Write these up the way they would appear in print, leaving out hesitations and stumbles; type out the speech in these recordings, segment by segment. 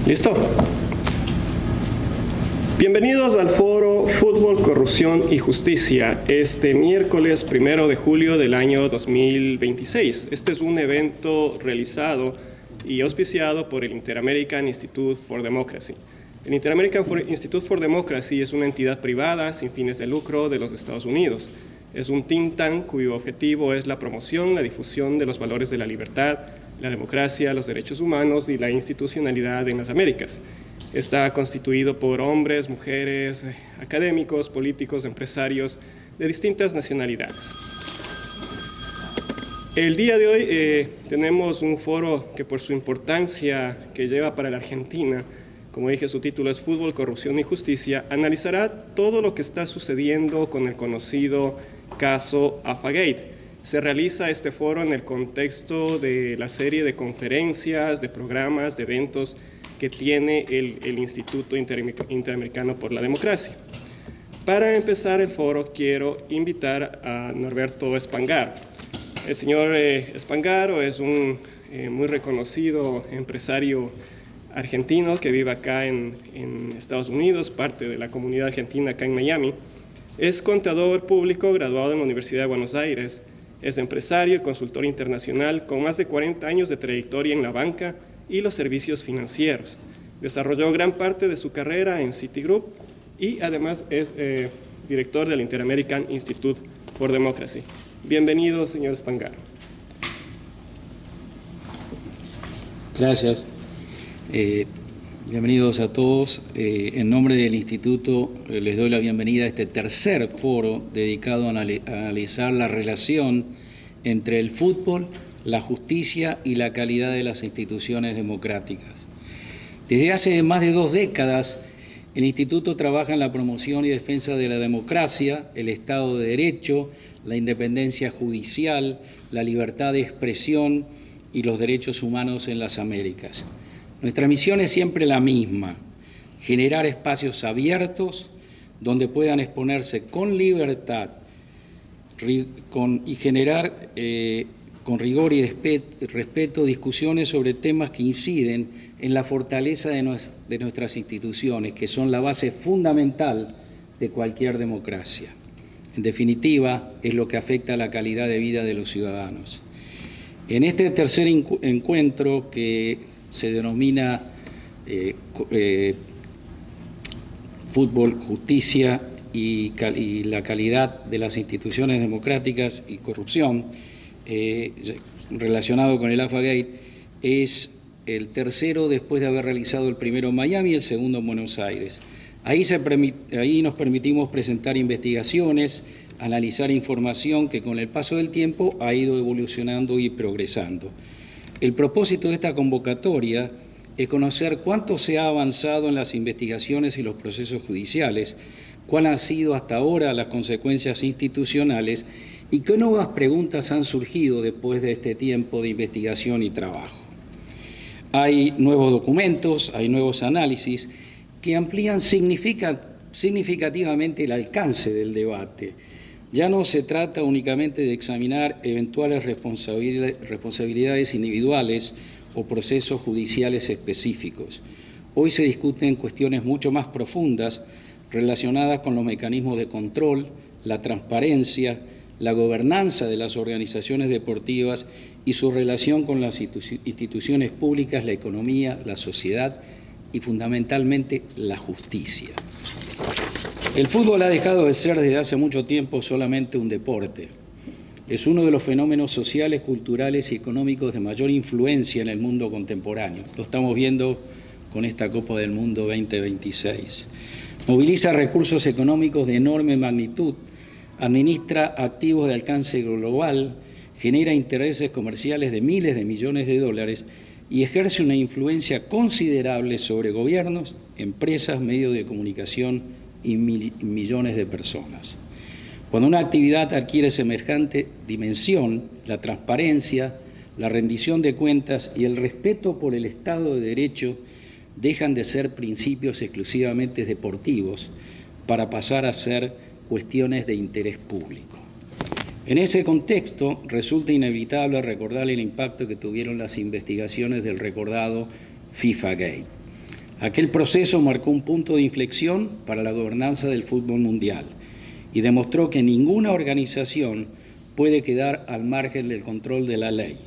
¿Listo? Bienvenidos al foro Fútbol, Corrupción y Justicia, este miércoles 1 de julio del año 2026. Este es un evento realizado y auspiciado por el Inter-American Institute for Democracy. El Inter-American Institute for Democracy es una entidad privada sin fines de lucro de los Estados Unidos. Es un think tank cuyo objetivo es la promoción, la difusión de los valores de la libertad, la democracia, los derechos humanos y la institucionalidad en las Américas. Está constituido por hombres, mujeres, académicos, políticos, empresarios de distintas nacionalidades. El día de hoy tenemos un foro que por su importancia que lleva para la Argentina, como dije, su título es Fútbol, Corrupción y Justicia, analizará todo lo que está sucediendo con el conocido caso AFA-Gate. Se realiza este foro en el contexto de la serie de conferencias, de programas, de eventos que tiene el Instituto Interamericano por la Democracia. Para empezar el foro quiero invitar a Norberto Spangaro. El señor Spangaro es un muy reconocido empresario argentino que vive acá en Estados Unidos, parte de la comunidad argentina acá en Miami. Es contador público graduado en la Universidad de Buenos Aires. Es empresario y consultor internacional con más de 40 años de trayectoria en la banca y los servicios financieros. Desarrolló gran parte de su carrera en Citigroup y además es director del Inter-American Institute for Democracy. Bienvenido, señor Spangaro. Gracias. Bienvenidos a todos. En nombre del Instituto les doy la bienvenida a este tercer foro dedicado a analizar la relación entre el fútbol, la justicia y la calidad de las instituciones democráticas. Desde hace más de 2 décadas, el Instituto trabaja en la promoción y defensa de la democracia, el Estado de Derecho, la independencia judicial, la libertad de expresión y los derechos humanos en las Américas. Nuestra misión es siempre la misma: generar espacios abiertos donde puedan exponerse con libertad y generar con rigor y respeto discusiones sobre temas que inciden en la fortaleza de nuestras instituciones, que son la base fundamental de cualquier democracia. En definitiva, es lo que afecta a la calidad de vida de los ciudadanos. En este tercer encuentro, que se denomina Fútbol, Justicia y la calidad de las instituciones democráticas y corrupción, relacionado con el AFA-Gate, es el tercero después de haber realizado el primero en Miami y el segundo en Buenos Aires. Ahí nos permitimos presentar investigaciones, analizar información que con el paso del tiempo ha ido evolucionando y progresando. El propósito de esta convocatoria es conocer cuánto se ha avanzado en las investigaciones y los procesos judiciales, cuáles han sido hasta ahora las consecuencias institucionales y qué nuevas preguntas han surgido después de este tiempo de investigación y trabajo. Hay nuevos documentos, hay nuevos análisis que amplían significativamente el alcance del debate. Ya no se trata únicamente de examinar eventuales responsabilidades individuales o procesos judiciales específicos. Hoy se discuten cuestiones mucho más profundas relacionadas con los mecanismos de control, la transparencia, la gobernanza de las organizaciones deportivas y su relación con las instituciones públicas, la economía, la sociedad y fundamentalmente la justicia. El fútbol ha dejado de ser desde hace mucho tiempo solamente un deporte. Es uno de los fenómenos sociales, culturales y económicos de mayor influencia en el mundo contemporáneo. Lo estamos viendo con esta Copa del Mundo 2026. Moviliza recursos económicos de enorme magnitud, administra activos de alcance global, genera intereses comerciales de miles de millones de dólares y ejerce una influencia considerable sobre gobiernos, empresas, medios de comunicación y millones de personas. Cuando una actividad adquiere semejante dimensión, la transparencia, la rendición de cuentas y el respeto por el Estado de Derecho dejan de ser principios exclusivamente deportivos para pasar a ser cuestiones de interés público. En ese contexto, resulta inevitable recordar el impacto que tuvieron las investigaciones del recordado FIFA Gate. Aquel proceso marcó un punto de inflexión para la gobernanza del fútbol mundial y demostró que ninguna organización puede quedar al margen del control de la ley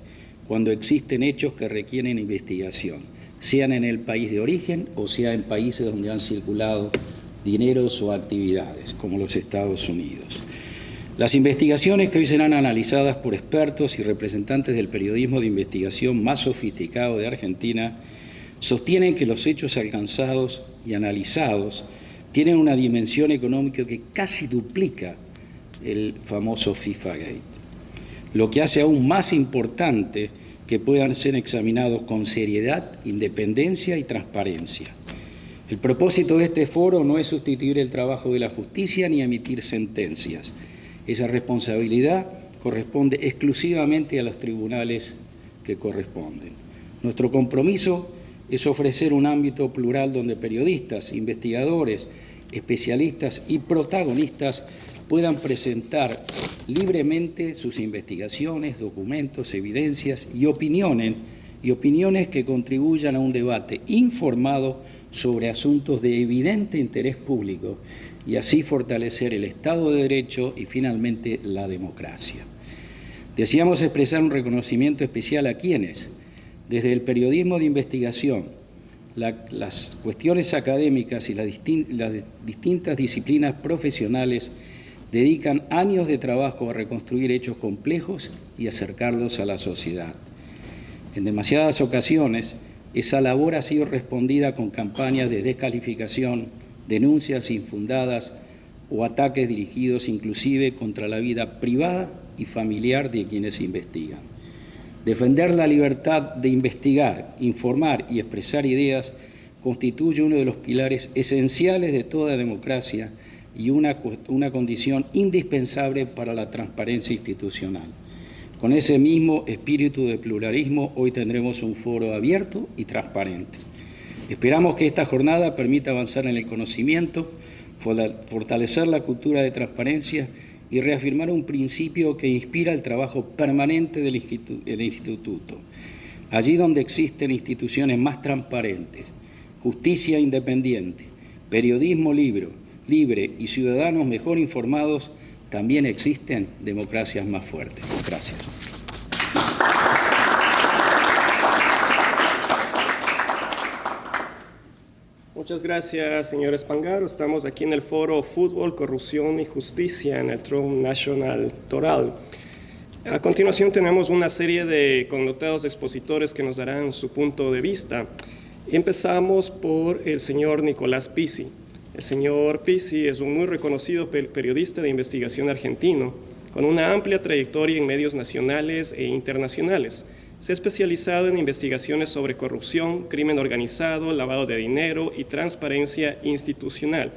cuando existen hechos que requieren investigación, sean en el país de origen o sea en países donde han circulado dineros o actividades, como los Estados Unidos. Las investigaciones que hoy serán analizadas por expertos y representantes del periodismo de investigación más sofisticado de Argentina sostienen que los hechos alcanzados y analizados tienen una dimensión económica que casi duplica el famoso FIFA Gate, lo que hace aún más importante que puedan ser examinados con seriedad, independencia y transparencia. El propósito de este foro no es sustituir el trabajo de la justicia ni emitir sentencias. Esa responsabilidad corresponde exclusivamente a los tribunales que corresponden. Nuestro compromiso es ofrecer un ámbito plural donde periodistas, investigadores, especialistas y protagonistas puedan presentar libremente sus investigaciones, documentos, evidencias y opiniones que contribuyan a un debate informado sobre asuntos de evidente interés público y así fortalecer el Estado de Derecho y finalmente la democracia. Deseamos expresar un reconocimiento especial a quienes, desde el periodismo de investigación, las cuestiones académicas y las distintas disciplinas profesionales dedican años de trabajo a reconstruir hechos complejos y acercarlos a la sociedad. En demasiadas ocasiones, esa labor ha sido respondida con campañas de descalificación, denuncias infundadas o ataques dirigidos inclusive contra la vida privada y familiar de quienes investigan. Defender la libertad de investigar, informar y expresar ideas constituye uno de los pilares esenciales de toda democracia y una condición indispensable para la transparencia institucional. Con ese mismo espíritu de pluralismo, hoy tendremos un foro abierto y transparente. Esperamos que esta jornada permita avanzar en el conocimiento, fortalecer la cultura de transparencia y reafirmar un principio que inspira el trabajo permanente del Instituto. Allí donde existen instituciones más transparentes, justicia independiente, periodismo libre y ciudadanos mejor informados, también existen democracias más fuertes. Gracias. Muchas gracias, señor Espangaro. Estamos aquí en el foro Fútbol, Corrupción y Justicia en el Trump National Toral. A continuación tenemos una serie de connotados expositores que nos darán su punto de vista. Empezamos por el señor Nicolás Pizzi. El señor Pizzi es un muy reconocido periodista de investigación argentino, con una amplia trayectoria en medios nacionales e internacionales. Se ha especializado en investigaciones sobre corrupción, crimen organizado, lavado de dinero y transparencia institucional.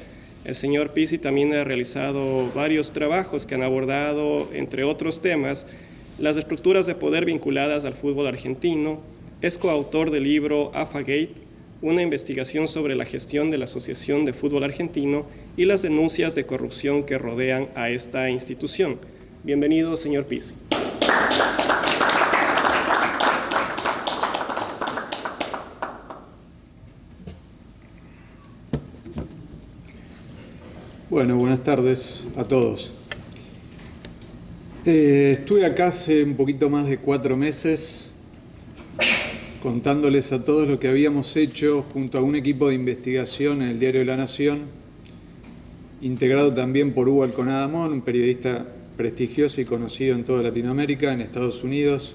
El señor Pizzi también ha realizado varios trabajos que han abordado, entre otros temas, las estructuras de poder vinculadas al fútbol argentino. Es coautor del libro AFA-Gate, una investigación sobre la gestión de la Asociación de Fútbol Argentino y las denuncias de corrupción que rodean a esta institución. Bienvenido, señor Pizzi. Bueno, buenas tardes a todos. Estuve acá hace un poquito más de 4 meses contándoles a todos lo que habíamos hecho junto a un equipo de investigación en el Diario de la Nación, integrado también por Hugo Alconadamón, un periodista prestigioso y conocido en toda Latinoamérica, en Estados Unidos,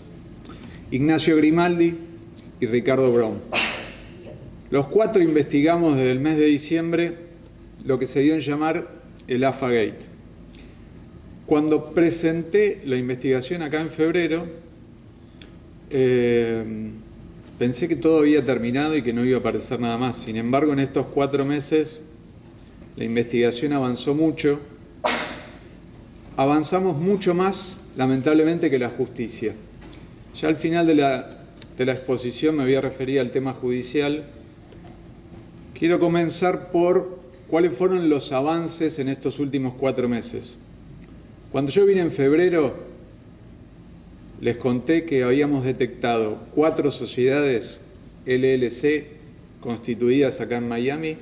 Ignacio Grimaldi y Ricardo Brown. Los 4 investigamos desde el mes de diciembre lo que se dio en llamar el AFA-Gate. Cuando presenté la investigación acá en febrero, pensé que todo había terminado y que no iba a aparecer nada más. Sin embargo, en estos 4 meses, la investigación avanzó mucho. Avanzamos mucho más, lamentablemente, que la justicia. Ya al final de la exposición me voy a referir al tema judicial. Quiero comenzar por cuáles fueron los avances en estos últimos 4 meses. Cuando yo vine en febrero, les conté que habíamos detectado 4 sociedades LLC constituidas acá en Miami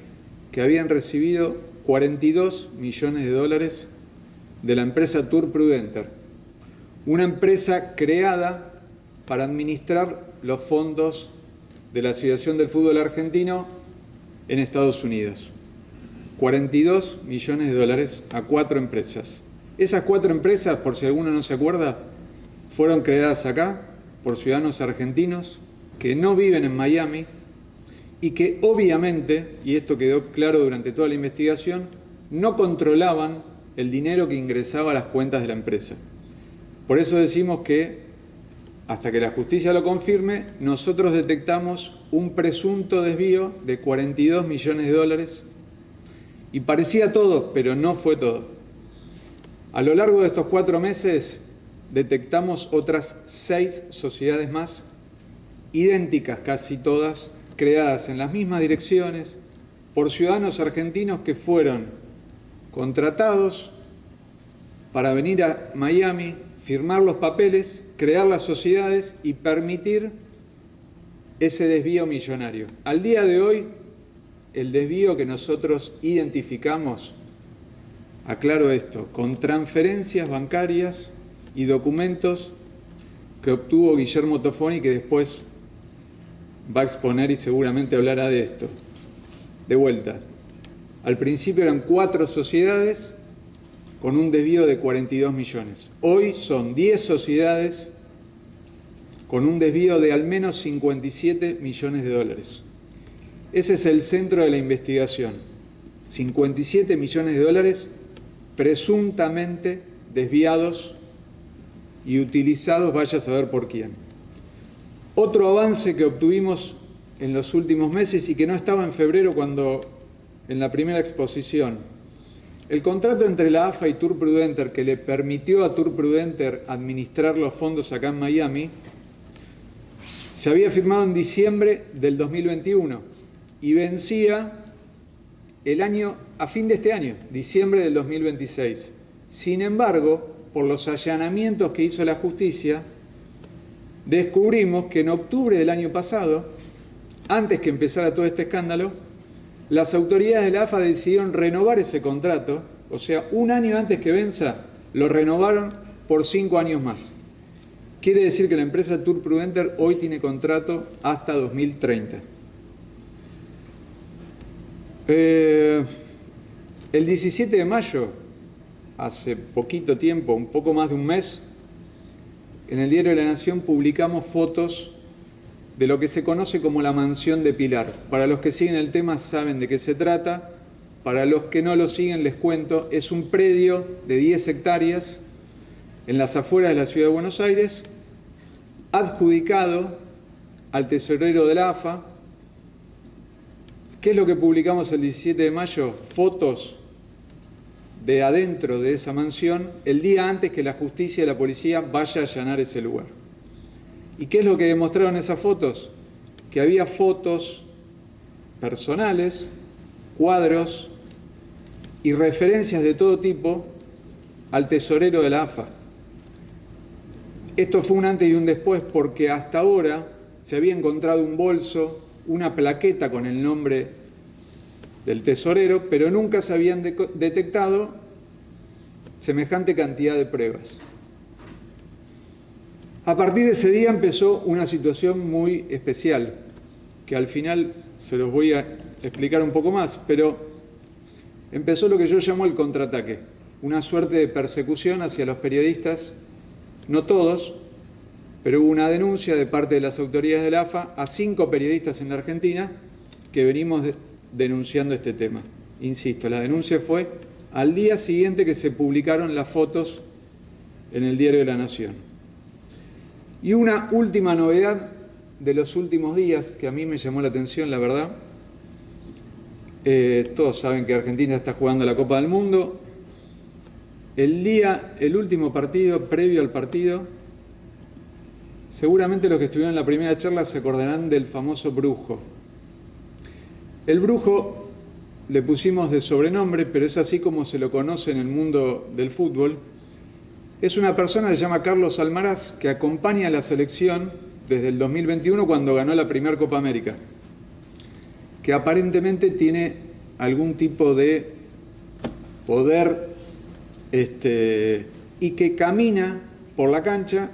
que habían recibido 42 millones de dólares de la empresa Tour Prudenter, una empresa creada para administrar los fondos de la Asociación del Fútbol Argentino en Estados Unidos. 42 millones de dólares a 4 empresas. Esas 4 empresas, por si alguno no se acuerda, fueron creadas acá por ciudadanos argentinos que no viven en Miami y que obviamente, y esto quedó claro durante toda la investigación, no controlaban el dinero que ingresaba a las cuentas de la empresa. Por eso decimos que, hasta que la justicia lo confirme, nosotros detectamos un presunto desvío de 42 millones de dólares y parecía todo, pero no fue todo. A lo largo de estos 4 meses detectamos otras 6 sociedades más, idénticas casi todas, creadas en las mismas direcciones por ciudadanos argentinos que fueron contratados para venir a Miami, firmar los papeles, crear las sociedades y permitir ese desvío millonario. Al día de hoy, el desvío que nosotros identificamos, aclaro esto, con transferencias bancarias y documentos que obtuvo Guillermo Tofoni, que después va a exponer y seguramente hablará de esto. De vuelta, al principio eran 4 sociedades con un desvío de 42 millones. Hoy son 10 sociedades con un desvío de al menos 57 millones de dólares. Ese es el centro de la investigación. 57 millones de dólares presuntamente desviados y utilizados, vaya a saber por quién. Otro avance que obtuvimos en los últimos meses y que no estaba en febrero cuando en la primera exposición, el contrato entre la AFA y Tour Prudenter que le permitió a Tour Prudenter administrar los fondos acá en Miami, se había firmado en diciembre del 2021 y vencía a fin de este año, diciembre del 2026. Sin embargo, por los allanamientos que hizo la justicia, descubrimos que en octubre del año pasado, antes que empezara todo este escándalo, las autoridades de la AFA decidieron renovar ese contrato, o sea, un año antes que venza, lo renovaron por 5 años más. Quiere decir que la empresa Tour Prudenter hoy tiene contrato hasta 2030. El 17 de mayo, hace poquito tiempo, un poco más de un mes, en el Diario de la Nación publicamos fotos de lo que se conoce como la Mansión de Pilar. Para los que siguen el tema saben de qué se trata, para los que no lo siguen les cuento, es un predio de 10 hectáreas en las afueras de la ciudad de Buenos Aires, adjudicado al tesorero de la AFA. ¿Qué es lo que publicamos el 17 de mayo? Fotos de adentro de esa mansión el día antes que la justicia y la policía vaya a allanar ese lugar. ¿Y qué es lo que demostraron esas fotos? Que había fotos personales, cuadros y referencias de todo tipo al tesorero de la AFA. Esto fue un antes y un después porque hasta ahora se había encontrado un bolso, una plaqueta con el nombre del tesorero, pero nunca se habían detectado semejante cantidad de pruebas. A partir de ese día empezó una situación muy especial, que al final se los voy a explicar un poco más, pero empezó lo que yo llamo el contraataque, una suerte de persecución hacia los periodistas, no todos, pero hubo una denuncia de parte de las autoridades de la AFA a 5 periodistas en la Argentina que venimos denunciando este tema. Insisto, la denuncia fue al día siguiente que se publicaron las fotos en el Diario de la Nación. Y una última novedad de los últimos días que a mí me llamó la atención, la verdad. Todos saben que Argentina está jugando la Copa del Mundo. El último partido, previo al partido, seguramente los que estuvieron en la primera charla se acordarán del famoso brujo. El brujo le pusimos de sobrenombre, pero es así como se lo conoce en el mundo del fútbol. Es una persona que se llama Carlos Almaraz, que acompaña a la selección desde el 2021 cuando ganó la primera Copa América. que aparentemente tiene algún tipo de poder y que camina por la cancha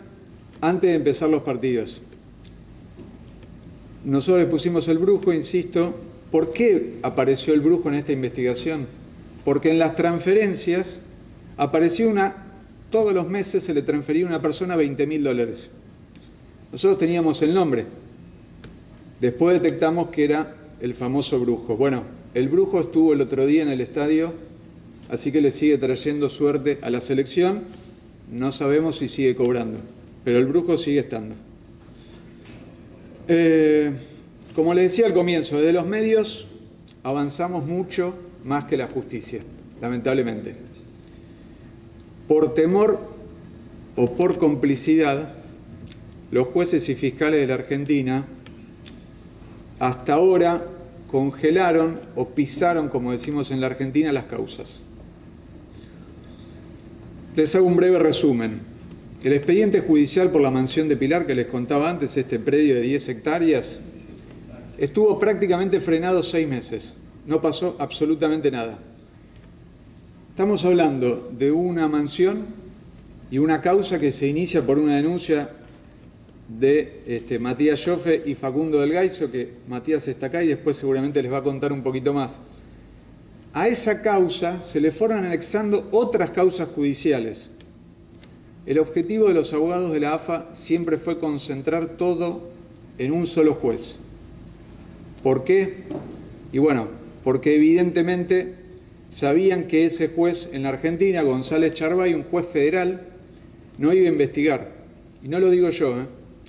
antes de empezar los partidos. Nosotros le pusimos el brujo, insisto. ¿Por qué apareció el brujo en esta investigación? Porque en las transferencias apareció todos los meses se le transfería a una persona $20.000. Nosotros teníamos el nombre. Después detectamos que era el famoso brujo. Bueno, el brujo estuvo el otro día en el estadio, así que le sigue trayendo suerte a la selección. No sabemos si sigue cobrando, pero el brujo sigue estando. Como le decía al comienzo, desde los medios avanzamos mucho más que la justicia, lamentablemente. Por temor o por complicidad, los jueces y fiscales de la Argentina hasta ahora congelaron o pisaron, como decimos en la Argentina, las causas. Les hago un breve resumen. El expediente judicial por la mansión de Pilar, que les contaba antes, este predio de 10 hectáreas, estuvo prácticamente frenado 6 meses. No pasó absolutamente nada. Estamos hablando de una mansión y una causa que se inicia por una denuncia de Matías Joffe y Facundo del Gaizo, que Matías está acá y después seguramente les va a contar un poquito más. A esa causa se le fueron anexando otras causas judiciales. El objetivo de los abogados de la AFA siempre fue concentrar todo en un solo juez. ¿Por qué? Y bueno, porque evidentemente sabían que ese juez en la Argentina, González Charbay, un juez federal, no iba a investigar. Y no lo digo yo,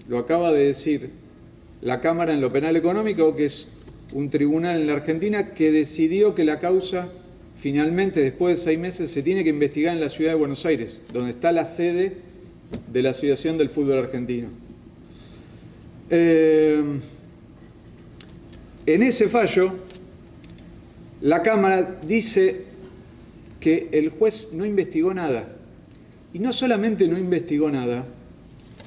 lo acaba de decir la Cámara en lo Penal Económico, que es un tribunal en la Argentina que decidió que la causa finalmente, después de 6 meses, se tiene que investigar en la ciudad de Buenos Aires, donde está la sede de la Asociación del Fútbol Argentino. En ese fallo, la Cámara dice que el juez no investigó nada. Y no solamente no investigó nada,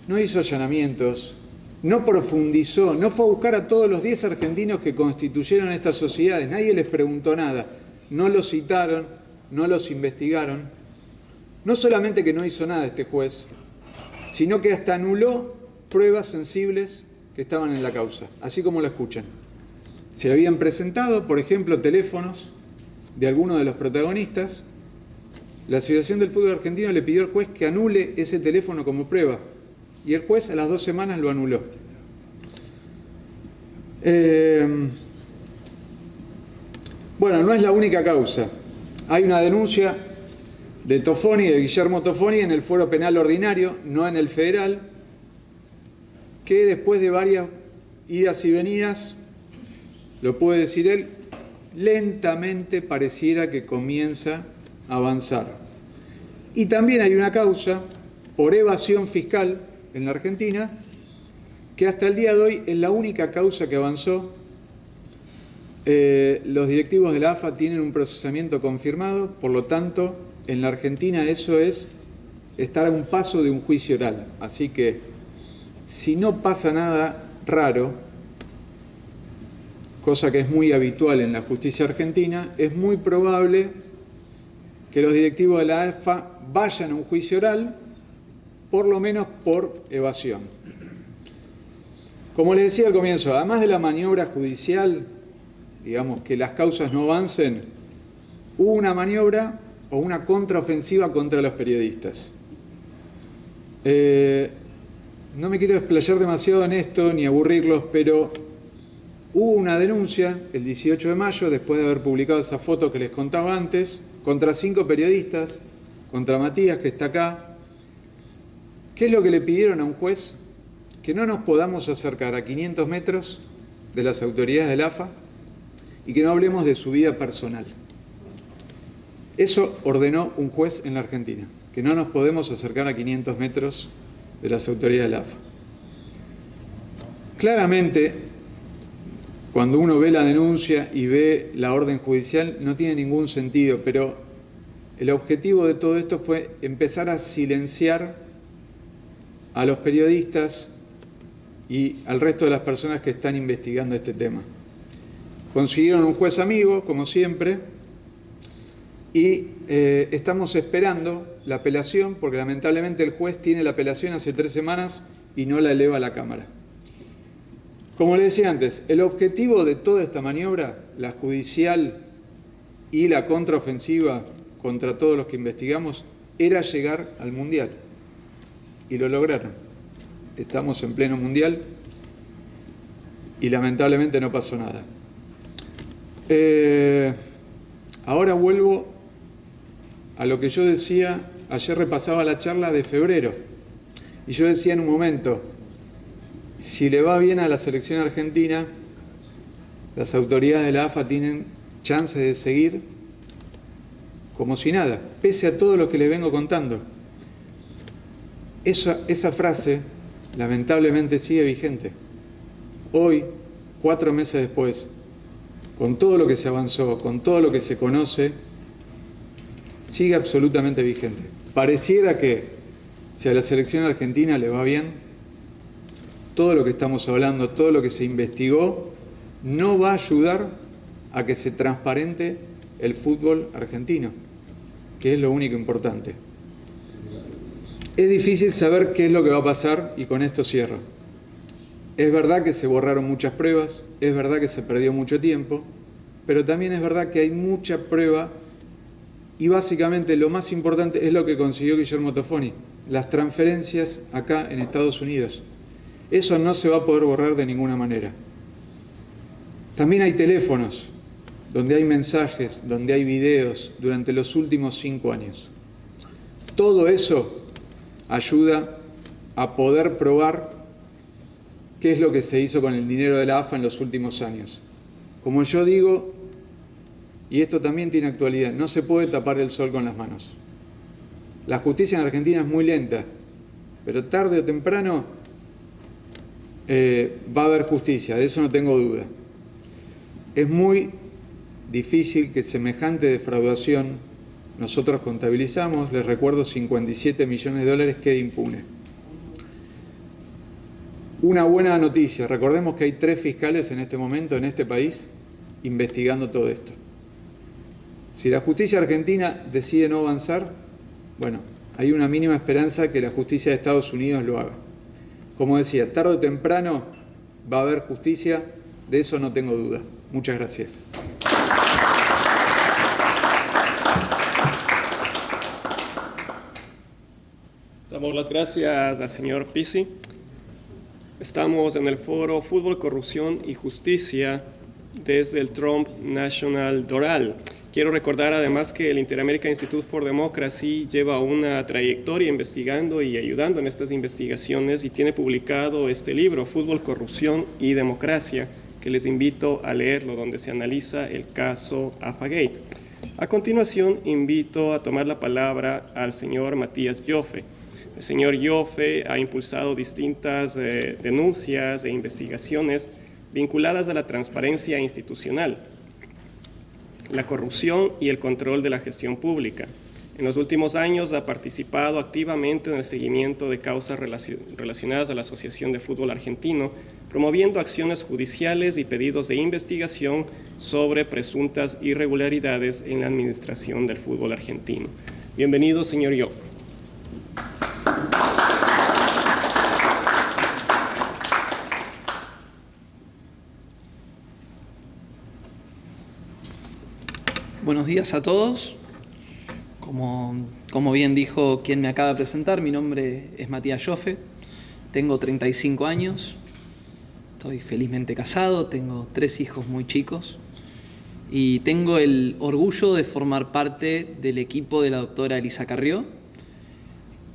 no hizo allanamientos, no profundizó, no fue a buscar a todos los 10 argentinos que constituyeron estas sociedades, nadie les preguntó nada, no los citaron, no los investigaron. No solamente que no hizo nada este juez, sino que hasta anuló pruebas sensibles que estaban en la causa, así como lo escuchan. Se habían presentado, por ejemplo, teléfonos de algunos de los protagonistas. La Asociación del Fútbol Argentino le pidió al juez que anule ese teléfono como prueba y el juez a las 2 semanas lo anuló. Bueno, no es la única causa. Hay una denuncia de Tofoni, de Guillermo Tofoni, en el fuero penal ordinario, no en el federal, que después de varias idas y venidas, lo puede decir él, lentamente pareciera que comienza a avanzar. Y también hay una causa por evasión fiscal en la Argentina, que hasta el día de hoy es la única causa que avanzó. Los directivos de la AFA tienen un procesamiento confirmado, por lo tanto, en la Argentina eso es estar a un paso de un juicio oral. Así que, si no pasa nada raro, cosa que es muy habitual en la justicia argentina, es muy probable que los directivos de la AFA vayan a un juicio oral, por lo menos por evasión. Como les decía al comienzo, además de la maniobra judicial, digamos, que las causas no avancen, hubo una maniobra o una contraofensiva contra los periodistas. No me quiero explayar demasiado en esto ni aburrirlos, pero hubo una denuncia el 18 de mayo, después de haber publicado esa foto que les contaba antes, contra 5 periodistas, contra Matías, que está acá. ¿Qué es lo que le pidieron a un juez? Que no nos podamos acercar a 500 metros de las autoridades del AFA y que no hablemos de su vida personal. Eso ordenó un juez en la Argentina, que no nos podemos acercar a 500 metros de las autoridades del AFA. Claramente, cuando uno ve la denuncia y ve la orden judicial, no tiene ningún sentido, pero el objetivo de todo esto fue empezar a silenciar a los periodistas y al resto de las personas que están investigando este tema. Consiguieron un juez amigo, como siempre, y estamos esperando la apelación, porque lamentablemente el juez tiene la apelación hace 3 semanas y no la eleva a la Cámara. Como les decía antes, el objetivo de toda esta maniobra, la judicial y la contraofensiva contra todos los que investigamos, era llegar al Mundial. Y lo lograron. Estamos en pleno Mundial y lamentablemente no pasó nada. Ahora vuelvo a lo que yo decía, ayer repasaba la charla de febrero, y yo decía en un momento, si le va bien a la selección argentina, las autoridades de la AFA tienen chances de seguir como si nada, pese a todo lo que les vengo contando. Esa frase lamentablemente sigue vigente. Hoy, 4 meses después, con todo lo que se avanzó, con todo lo que se conoce, sigue absolutamente vigente. Pareciera que si a la selección argentina le va bien, todo lo que estamos hablando, todo lo que se investigó, no va a ayudar a que se transparente el fútbol argentino, que es lo único importante. Es difícil saber qué es lo que va a pasar y con esto cierro. Es verdad que se borraron muchas pruebas, es verdad que se perdió mucho tiempo, pero también es verdad que hay mucha prueba y básicamente lo más importante es lo que consiguió Guillermo Toffoni, las transferencias acá en Estados Unidos. Eso no se va a poder borrar de ninguna manera. También hay teléfonos, donde hay mensajes, donde hay videos durante los últimos 5 años. Todo eso ayuda a poder probar qué es lo que se hizo con el dinero de la AFA en los últimos años. Como yo digo, y esto también tiene actualidad, no se puede tapar el sol con las manos. La justicia en Argentina es muy lenta, pero tarde o temprano va a haber justicia, de eso no tengo duda. Es muy difícil que semejante defraudación nosotros contabilizamos, les recuerdo, 57 millones de dólares quede impune. Una buena noticia, recordemos que hay 3 fiscales en este momento en este país investigando todo esto. Si la justicia argentina decide no avanzar, bueno, hay una mínima esperanza que la justicia de Estados Unidos lo haga. Como decía, tarde o temprano va a haber justicia, de eso no tengo duda. Muchas gracias. Damos las gracias al señor Pizzi. Estamos en el foro Fútbol, Corrupción y Justicia desde el Trump National Doral. Quiero recordar además que el Inter-American Institute for Democracy lleva una trayectoria investigando y ayudando en estas investigaciones y tiene publicado este libro, Fútbol, Corrupción y Democracia, que les invito a leerlo, donde se analiza el caso AFA-Gate. A continuación, invito a tomar la palabra al señor Matías Joffe. El señor Joffe ha impulsado distintas denuncias e investigaciones vinculadas a la transparencia institucional, la corrupción y el control de la gestión pública. En los últimos años ha participado activamente en el seguimiento de causas relacionadas a la Asociación de Fútbol Argentino, promoviendo acciones judiciales y pedidos de investigación sobre presuntas irregularidades en la administración del fútbol argentino. Bienvenido, señor Joffe. Buenos días a todos. Como bien dijo quien me acaba de presentar, mi nombre es Matías Joffe, tengo 35 años, estoy felizmente casado, tengo 3 hijos muy chicos y tengo el orgullo de formar parte del equipo de la doctora Elisa Carrió,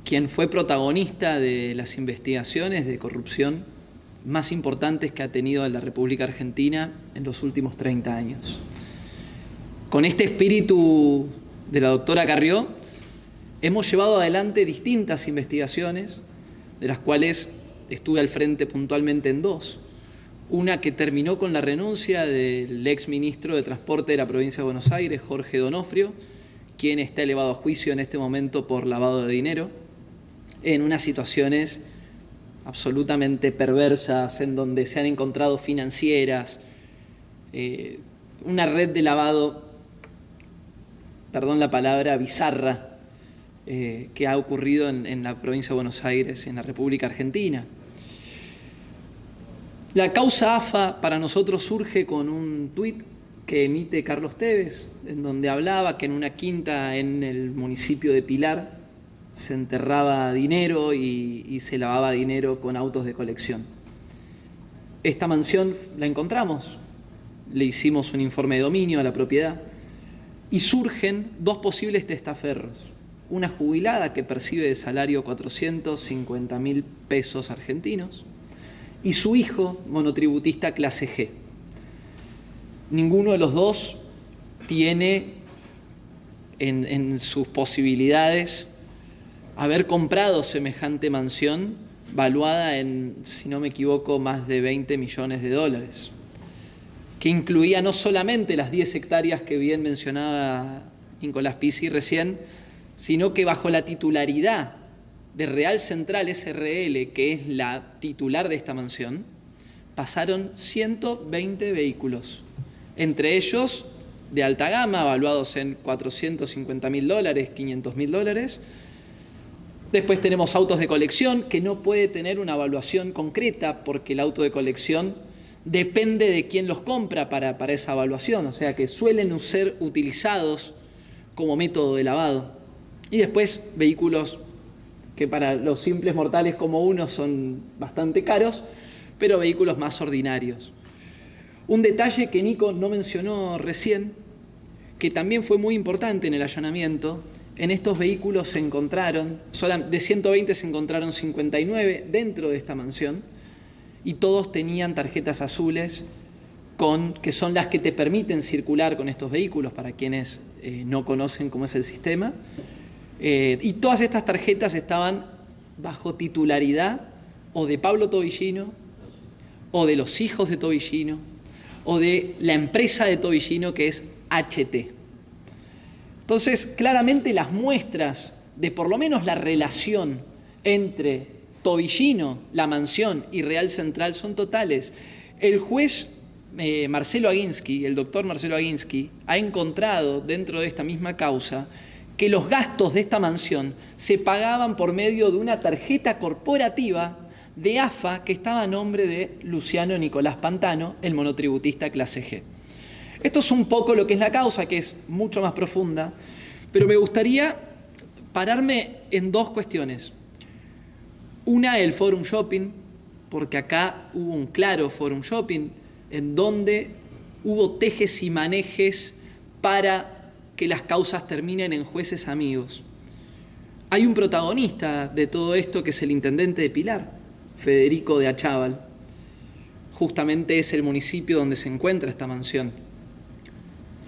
quien fue protagonista de las investigaciones de corrupción más importantes que ha tenido la República Argentina en los últimos 30 años. Con este espíritu de la doctora Carrió, hemos llevado adelante distintas investigaciones, de las cuales estuve al frente puntualmente en 2. Una que terminó con la renuncia del ex ministro de Transporte de la provincia de Buenos Aires, Jorge Donofrio, quien está elevado a juicio en este momento por lavado de dinero, en unas situaciones absolutamente perversas, en donde se han encontrado financieras una red de lavado, perdón la palabra, bizarra, que ha ocurrido en la provincia de Buenos Aires, en la República Argentina. La causa AFA para nosotros surge con un tuit que emite Carlos Tevez, en donde hablaba que en una quinta en el municipio de Pilar se enterraba dinero y se lavaba dinero con autos de colección. Esta mansión la encontramos, le hicimos un informe de dominio a la propiedad y surgen dos posibles testaferros. Una jubilada que percibe de salario 450.000 pesos argentinos y su hijo, monotributista clase G. Ninguno de los dos tiene en sus posibilidades haber comprado semejante mansión valuada en, si no me equivoco, más de 20 millones de dólares, que incluía no solamente las 10 hectáreas que bien mencionaba Nicolás Pizzi recién, sino que bajo la titularidad de Real Central SRL, que es la titular de esta mansión, pasaron 120 vehículos, entre ellos de alta gama, evaluados en $450.000, $500.000. Después tenemos autos de colección, que no puede tener una evaluación concreta, porque el auto de colección depende de quién los compra para esa evaluación, o sea que suelen ser utilizados como método de lavado. Y después vehículos que para los simples mortales como uno son bastante caros, pero vehículos más ordinarios. Un detalle que Nico no mencionó recién, que también fue muy importante en el allanamiento: en estos vehículos se encontraron, de 120 se encontraron 59 dentro de esta mansión, y todos tenían tarjetas azules, que son las que te permiten circular con estos vehículos, para quienes no conocen cómo es el sistema. Y todas estas tarjetas estaban bajo titularidad o de Pablo Tobillino, o de los hijos de Tobillino, o de la empresa de Tobillino, que es HT. Entonces, claramente las muestras de por lo menos la relación entre Tobillino, la mansión y Real Central son totales. El juez Marcelo Aguinsky, el doctor Marcelo Aguinsky, ha encontrado dentro de esta misma causa que los gastos de esta mansión se pagaban por medio de una tarjeta corporativa de AFA que estaba a nombre de Luciano Nicolás Pantano, el monotributista clase G. Esto es un poco lo que es la causa, que es mucho más profunda, pero me gustaría pararme en dos cuestiones. Una, el forum shopping, porque acá hubo un claro forum shopping en donde hubo tejes y manejes para que las causas terminen en jueces amigos. Hay un protagonista de todo esto que es el intendente de Pilar, Federico de Achával. Justamente es el municipio donde se encuentra esta mansión.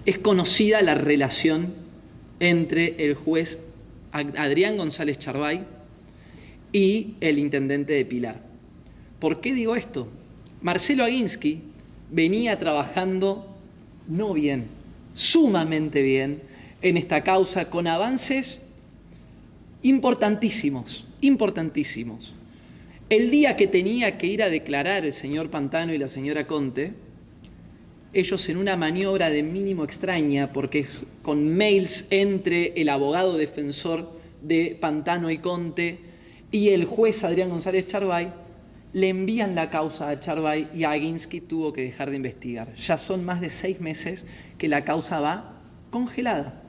Es conocida la relación entre el juez Adrián González Charbay y el intendente de Pilar. ¿Por qué digo esto? Marcelo Aguinsky venía trabajando no bien, sumamente bien en esta causa, con avances importantísimos. El día que tenía que ir a declarar el señor Pantano y la señora Conte, ellos en una maniobra de mínimo extraña, porque es con mails entre el abogado defensor de Pantano y Conte y el juez Adrián González Charbay, le envían la causa a Charbay y Aguinsky tuvo que dejar de investigar. Ya son más de 6 meses que la causa va congelada.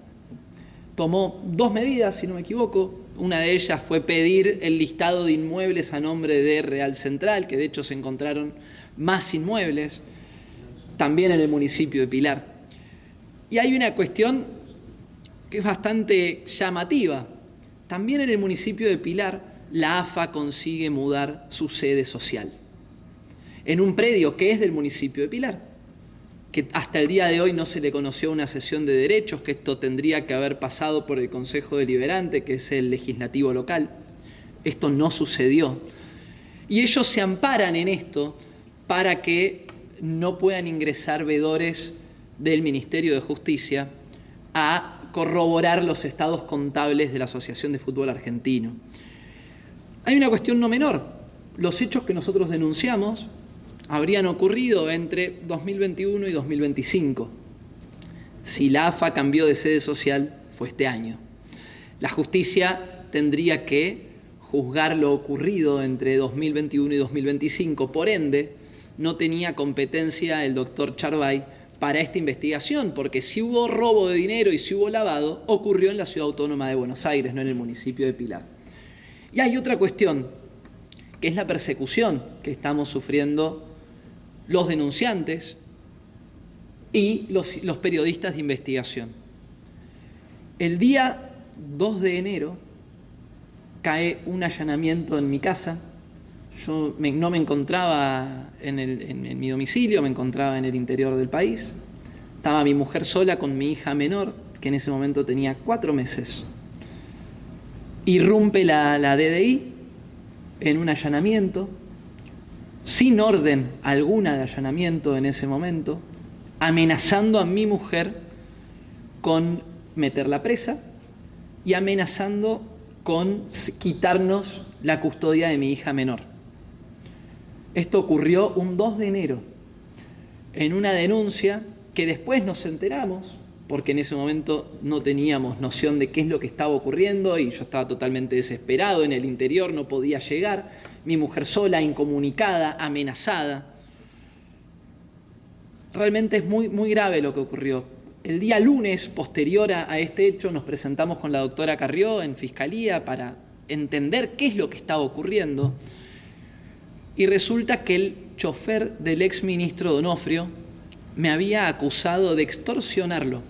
Tomó 2 medidas, si no me equivoco. Una de ellas fue pedir el listado de inmuebles a nombre de Real Central, que de hecho se encontraron más inmuebles, también en el municipio de Pilar. Y hay una cuestión que es bastante llamativa. También en el municipio de Pilar, la AFA consigue mudar su sede social en un predio que es del municipio de Pilar, que hasta el día de hoy no se le conoció una sesión de derechos, que esto tendría que haber pasado por el Consejo Deliberante, que es el legislativo local. Esto no sucedió. Y ellos se amparan en esto para que no puedan ingresar veedores del Ministerio de Justicia a corroborar los estados contables de la Asociación de Fútbol Argentino. Hay una cuestión no menor. Los hechos que nosotros denunciamos habrían ocurrido entre 2021 y 2025. Si la AFA cambió de sede social, fue este año. La justicia tendría que juzgar lo ocurrido entre 2021 y 2025. Por ende, no tenía competencia el doctor Charbay para esta investigación, porque si hubo robo de dinero y si hubo lavado, ocurrió en la Ciudad Autónoma de Buenos Aires, no en el municipio de Pilar. Y hay otra cuestión, que es la persecución que estamos sufriendo los denunciantes y los periodistas de investigación. El día 2 de enero cae un allanamiento en mi casa. Yo no me encontraba en mi domicilio, me encontraba en el interior del país. Estaba mi mujer sola con mi hija menor, que en ese momento tenía 4 meses. Irrumpe la DDI en un allanamiento, sin orden alguna de allanamiento en ese momento, amenazando a mi mujer con meterla presa y amenazando con quitarnos la custodia de mi hija menor. Esto ocurrió un 2 de enero, en una denuncia que después nos enteramos, porque en ese momento no teníamos noción de qué es lo que estaba ocurriendo y yo estaba totalmente desesperado en el interior, no podía llegar, mi mujer sola, incomunicada, amenazada. Realmente es muy, muy grave lo que ocurrió. El día lunes, posterior a este hecho, nos presentamos con la doctora Carrió en Fiscalía para entender qué es lo que estaba ocurriendo. Y resulta que el chofer del exministro D'Onofrio me había acusado de extorsionarlo.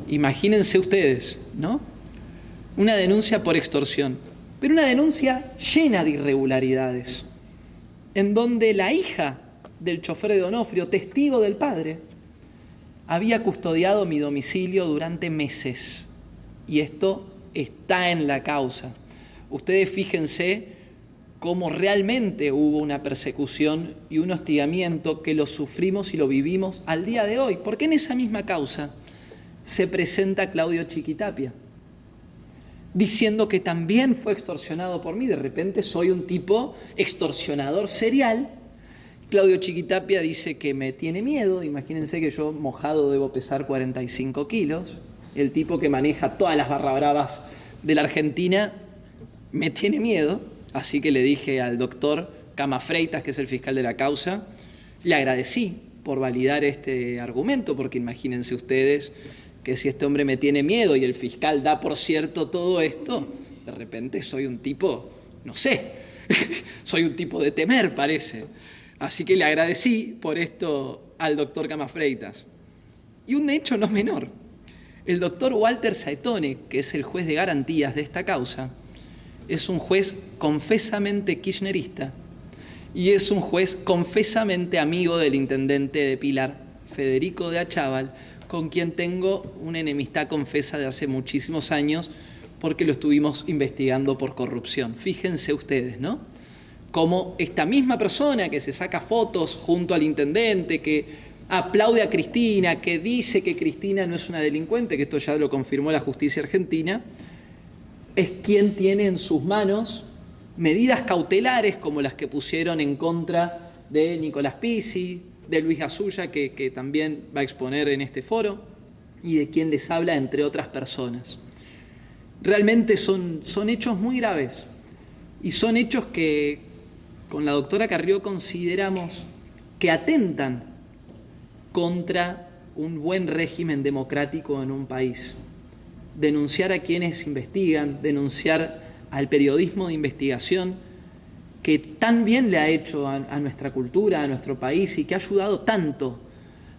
Imagínense ustedes, ¿no? Una denuncia por extorsión, pero una denuncia llena de irregularidades, en donde la hija del chofer de D'Onofrio, testigo del padre, había custodiado mi domicilio durante meses. Y esto está en la causa. Ustedes fíjense cómo realmente hubo una persecución y un hostigamiento que lo sufrimos y lo vivimos al día de hoy. Porque en esa misma causa se presenta Claudio Chiquitapia, diciendo que también fue extorsionado por mí. De repente soy un tipo extorsionador serial. Claudio Chiquitapia dice que me tiene miedo. Imagínense que yo mojado debo pesar 45 kilos. El tipo que maneja todas las barra bravas de la Argentina me tiene miedo. Así que le dije al doctor Cama Freitas, que es el fiscal de la causa, le agradecí por validar este argumento, porque imagínense ustedes que si este hombre me tiene miedo y el fiscal da por cierto todo esto, de repente soy un tipo, no sé, soy un tipo de temer, parece. Así que le agradecí por esto al doctor Cama Freitas. Y un hecho no menor, el doctor Walter Saetone, que es el juez de garantías de esta causa, es un juez confesamente kirchnerista y es un juez confesamente amigo del intendente de Pilar, Federico de Achával, con quien tengo una enemistad confesa de hace muchísimos años porque lo estuvimos investigando por corrupción. Fíjense ustedes, ¿no? Como esta misma persona que se saca fotos junto al intendente, que aplaude a Cristina, que dice que Cristina no es una delincuente, que esto ya lo confirmó la justicia argentina, es quien tiene en sus manos medidas cautelares como las que pusieron en contra de Nicolás Pizzi, de Luis Gasulla, que también va a exponer en este foro, y de quien les habla, entre otras personas. Realmente son hechos muy graves y son hechos que con la doctora Carrió consideramos que atentan contra un buen régimen democrático en un país. Denunciar a quienes investigan, denunciar al periodismo de investigación que tan bien le ha hecho a nuestra cultura, a nuestro país y que ha ayudado tanto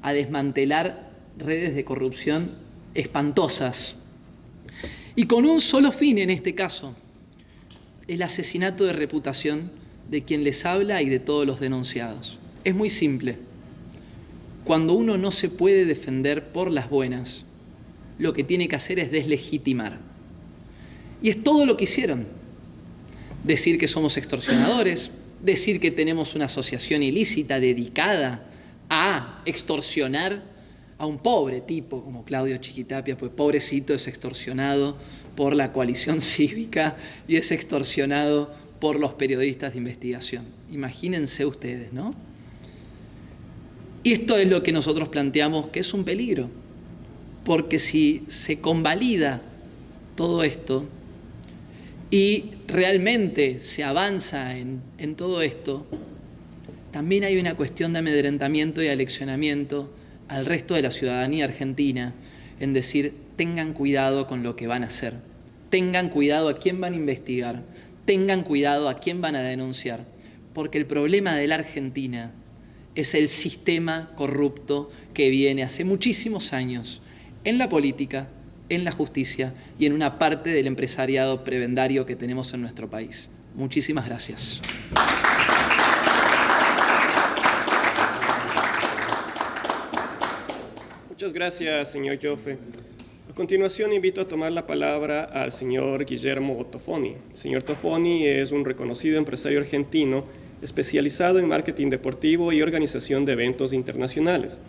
a desmantelar redes de corrupción espantosas. Y con un solo fin en este caso, el asesinato de reputación de quien les habla y de todos los denunciados. Es muy simple. Cuando uno no se puede defender por las buenas, lo que tiene que hacer es deslegitimar. Y es todo lo que hicieron. Decir que somos extorsionadores, decir que tenemos una asociación ilícita dedicada a extorsionar a un pobre tipo como Claudio Chiquitapia, pues pobrecito es extorsionado por la coalición cívica y es extorsionado por los periodistas de investigación. Imagínense ustedes, ¿no? Y esto es lo que nosotros planteamos que es un peligro, porque si se convalida todo esto y realmente se avanza en todo esto, también hay una cuestión de amedrentamiento y aleccionamiento al resto de la ciudadanía argentina, en decir, tengan cuidado con lo que van a hacer, tengan cuidado a quién van a investigar, tengan cuidado a quién van a denunciar, porque el problema de la Argentina es el sistema corrupto que viene hace muchísimos años en la política, en la justicia y en una parte del empresariado prebendario que tenemos en nuestro país. Muchísimas gracias. Muchas gracias, señor Joffe. A continuación, invito a tomar la palabra al señor Guillermo Toffoni. El señor Toffoni es un reconocido empresario argentino especializado en marketing deportivo y organización de eventos internacionales.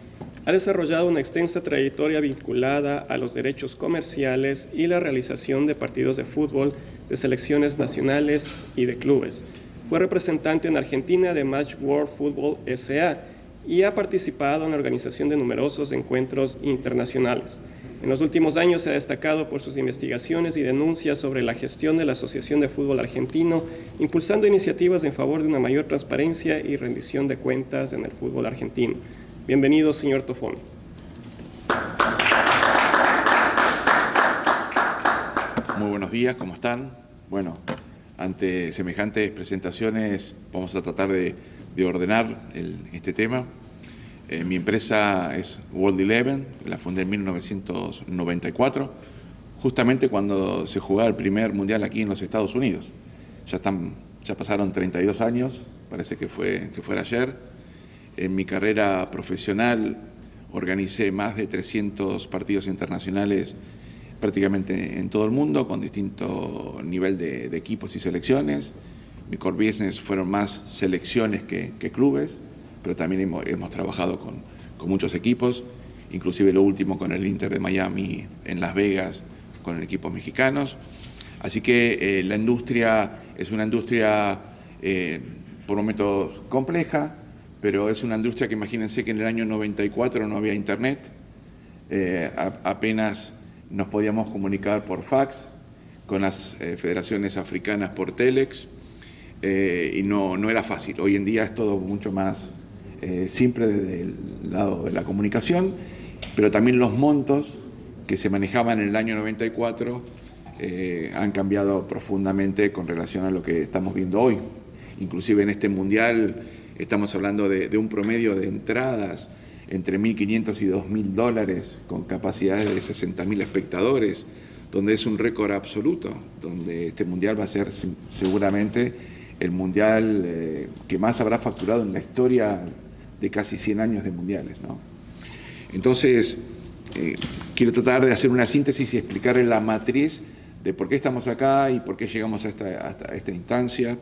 Ha desarrollado una extensa trayectoria vinculada a los derechos comerciales y la realización de partidos de fútbol de selecciones nacionales y de clubes. Fue representante en Argentina de Match World Football S.A. y ha participado en la organización de numerosos encuentros internacionales. En los últimos años se ha destacado por sus investigaciones y denuncias sobre la gestión de la Asociación de Fútbol Argentino, impulsando iniciativas en favor de una mayor transparencia y rendición de cuentas en el fútbol argentino. Bienvenido, señor Toffoni. Muy buenos días, ¿cómo están? Bueno, ante semejantes presentaciones vamos a tratar de ordenar este tema. Mi empresa es World Eleven, la fundé en 1994, justamente cuando se jugaba el primer mundial aquí en los Estados Unidos. Ya pasaron 32 años, parece que fuera ayer. En mi carrera profesional organicé más de 300 partidos internacionales prácticamente en todo el mundo, con distinto nivel de equipos y selecciones. Mi core business fueron más selecciones que clubes, pero también hemos trabajado con muchos equipos, inclusive lo último con el Inter de Miami en Las Vegas, con equipos mexicanos. Así que la industria es una industria por momentos compleja, pero es una industria que imagínense que en el año 94 no había internet, apenas nos podíamos comunicar por fax, con las federaciones africanas por telex, y no era fácil. Hoy en día es todo mucho más simple desde el lado de la comunicación, pero también los montos que se manejaban en el año 94 han cambiado profundamente con relación a lo que estamos viendo hoy. Inclusive en este mundial estamos hablando de un promedio de entradas entre $1.500 y $2.000 con capacidades de 60.000 espectadores, donde es un récord absoluto, donde este mundial va a ser seguramente el mundial que más habrá facturado en la historia de casi 100 años de mundiales, ¿no? Entonces, quiero tratar de hacer una síntesis y explicarles la matriz de por qué estamos acá y por qué llegamos a esta instancia.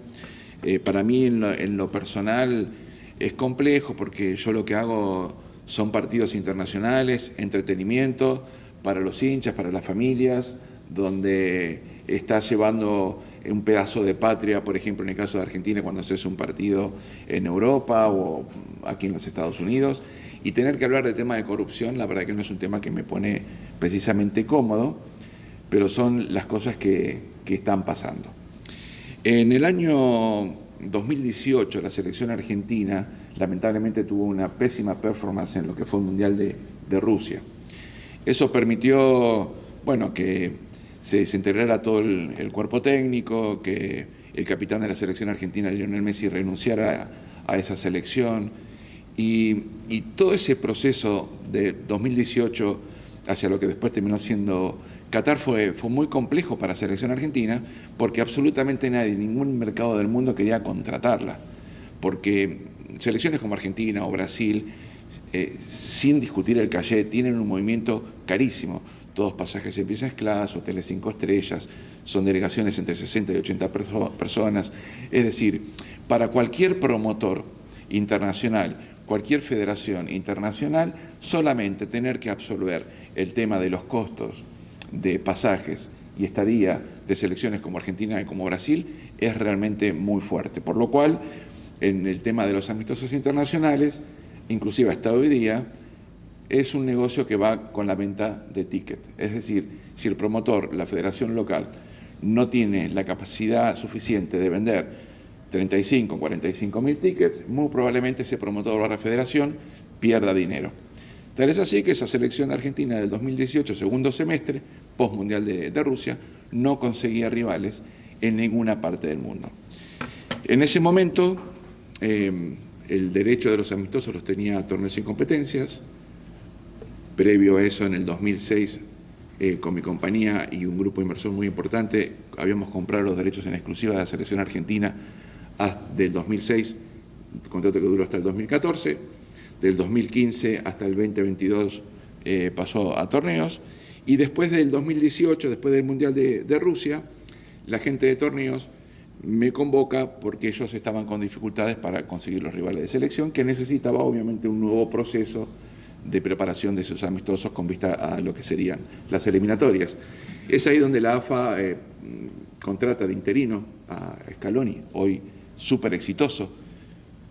Para mí, en lo personal, es complejo porque yo lo que hago son partidos internacionales, entretenimiento para los hinchas, para las familias, donde estás llevando un pedazo de patria, por ejemplo, en el caso de Argentina, cuando haces un partido en Europa o aquí en los Estados Unidos, y tener que hablar de tema de corrupción, la verdad que no es un tema que me pone precisamente cómodo, pero son las cosas que están pasando. En el año 2018, la selección argentina lamentablemente tuvo una pésima performance en lo que fue el Mundial de Rusia. Eso permitió, bueno, que se desintegrara todo el cuerpo técnico, que el capitán de la selección argentina, Lionel Messi, renunciara a esa selección. Y todo ese proceso de 2018 hacia lo que después terminó siendo Qatar fue muy complejo para la selección argentina, porque absolutamente nadie, ningún mercado del mundo quería contratarla, porque selecciones como Argentina o Brasil, sin discutir el caché, tienen un movimiento carísimo. Todos pasajes en business class, hoteles 5 estrellas, son delegaciones entre 60 y 80 personas. Es decir, para cualquier promotor internacional, cualquier federación internacional, solamente tener que absorber el tema de los costos de pasajes y estadía de selecciones como Argentina y como Brasil es realmente muy fuerte. Por lo cual, en el tema de los amistosos internacionales, inclusive hasta hoy día, es un negocio que va con la venta de ticket. Es decir, si el promotor, la federación local, no tiene la capacidad suficiente de vender 35 o 45 mil tickets, muy probablemente ese promotor o la federación pierda dinero. Tal es así que esa selección argentina del 2018, segundo semestre, post-mundial de Rusia, no conseguía rivales en ninguna parte del mundo. En ese momento, el derecho de los amistosos los tenía Torneos y Competencias. Previo a eso, en el 2006, con mi compañía y un grupo de inversor muy importante, habíamos comprado los derechos en exclusiva de la selección argentina del 2006, contrato que duró hasta el 2014. Del 2015 hasta el 2022 pasó a Torneos, y después del 2018, después del Mundial de Rusia, la gente de Torneos me convoca porque ellos estaban con dificultades para conseguir los rivales de selección, que necesitaba obviamente un nuevo proceso de preparación de sus amistosos con vista a lo que serían las eliminatorias. Es ahí donde la AFA contrata de interino a Scaloni, hoy súper exitoso,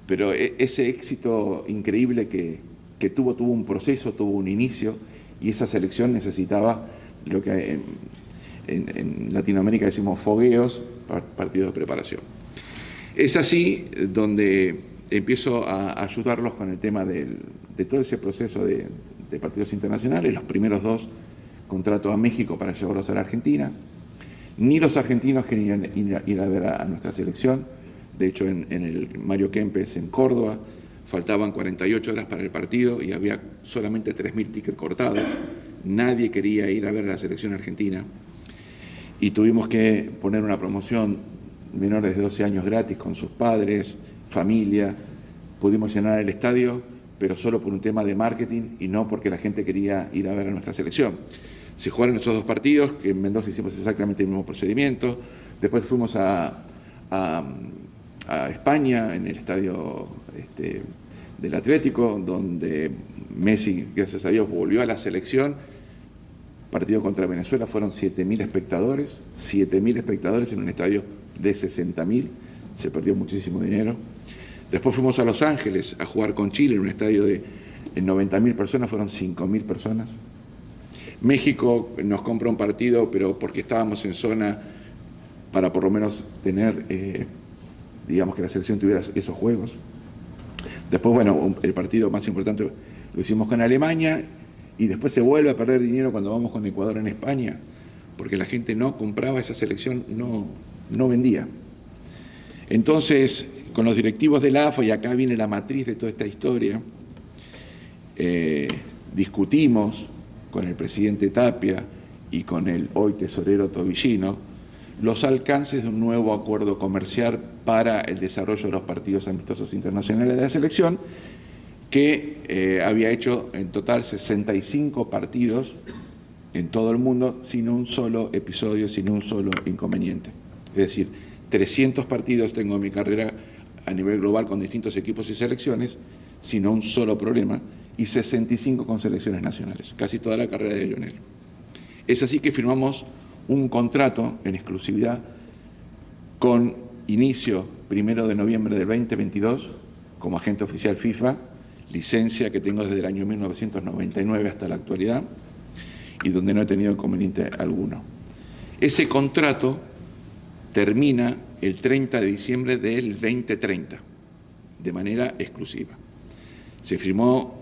pero ese éxito increíble que tuvo un proceso, tuvo un inicio, y esa selección necesitaba lo que en Latinoamérica decimos fogueos, partidos de preparación. Es así donde empiezo a ayudarlos con el tema de todo ese proceso de partidos internacionales. Los primeros 2 contrato a México para llevarlos a la Argentina. Ni los argentinos querían ir a ver a nuestra selección. De hecho, en el Mario Kempes, en Córdoba, faltaban 48 horas para el partido y había solamente 3.000 tickets cortados. Nadie quería ir a ver a la selección argentina. Y tuvimos que poner una promoción, menores de 12 años gratis con sus padres, familia. Pudimos llenar el estadio, pero solo por un tema de marketing y no porque la gente quería ir a ver a nuestra selección. Se jugaron esos 2 partidos, que en Mendoza hicimos exactamente el mismo procedimiento. Después fuimos a España, en el estadio del Atlético, donde Messi, gracias a Dios, volvió a la selección. Partido contra Venezuela, fueron 7.000 espectadores en un estadio de 60.000, se perdió muchísimo dinero. Después fuimos a Los Ángeles a jugar con Chile en un estadio de 90.000 personas, fueron 5.000 personas. México nos compra un partido, pero porque estábamos en zona para por lo menos tener, digamos, que la selección tuviera esos juegos. Después, bueno, el partido más importante lo hicimos con Alemania, y después se vuelve a perder dinero cuando vamos con Ecuador en España, porque la gente no compraba esa selección, no vendía. Entonces, con los directivos de la AFA, y acá viene la matriz de toda esta historia, discutimos con el presidente Tapia y con el hoy tesorero Tobillino los alcances de un nuevo acuerdo comercial para el desarrollo de los partidos amistosos internacionales de la selección, que había hecho en total 65 partidos en todo el mundo sin un solo episodio, sin un solo inconveniente. Es decir, 300 partidos tengo en mi carrera a nivel global con distintos equipos y selecciones, sin un solo problema, y 65 con selecciones nacionales, casi toda la carrera de Lionel. Es así que firmamos un contrato en exclusividad con inicio 1 de noviembre del 2022 como agente oficial FIFA, licencia que tengo desde el año 1999 hasta la actualidad y donde no he tenido inconveniente alguno. Ese contrato termina el 30 de diciembre del 2030, de manera exclusiva. Se firmó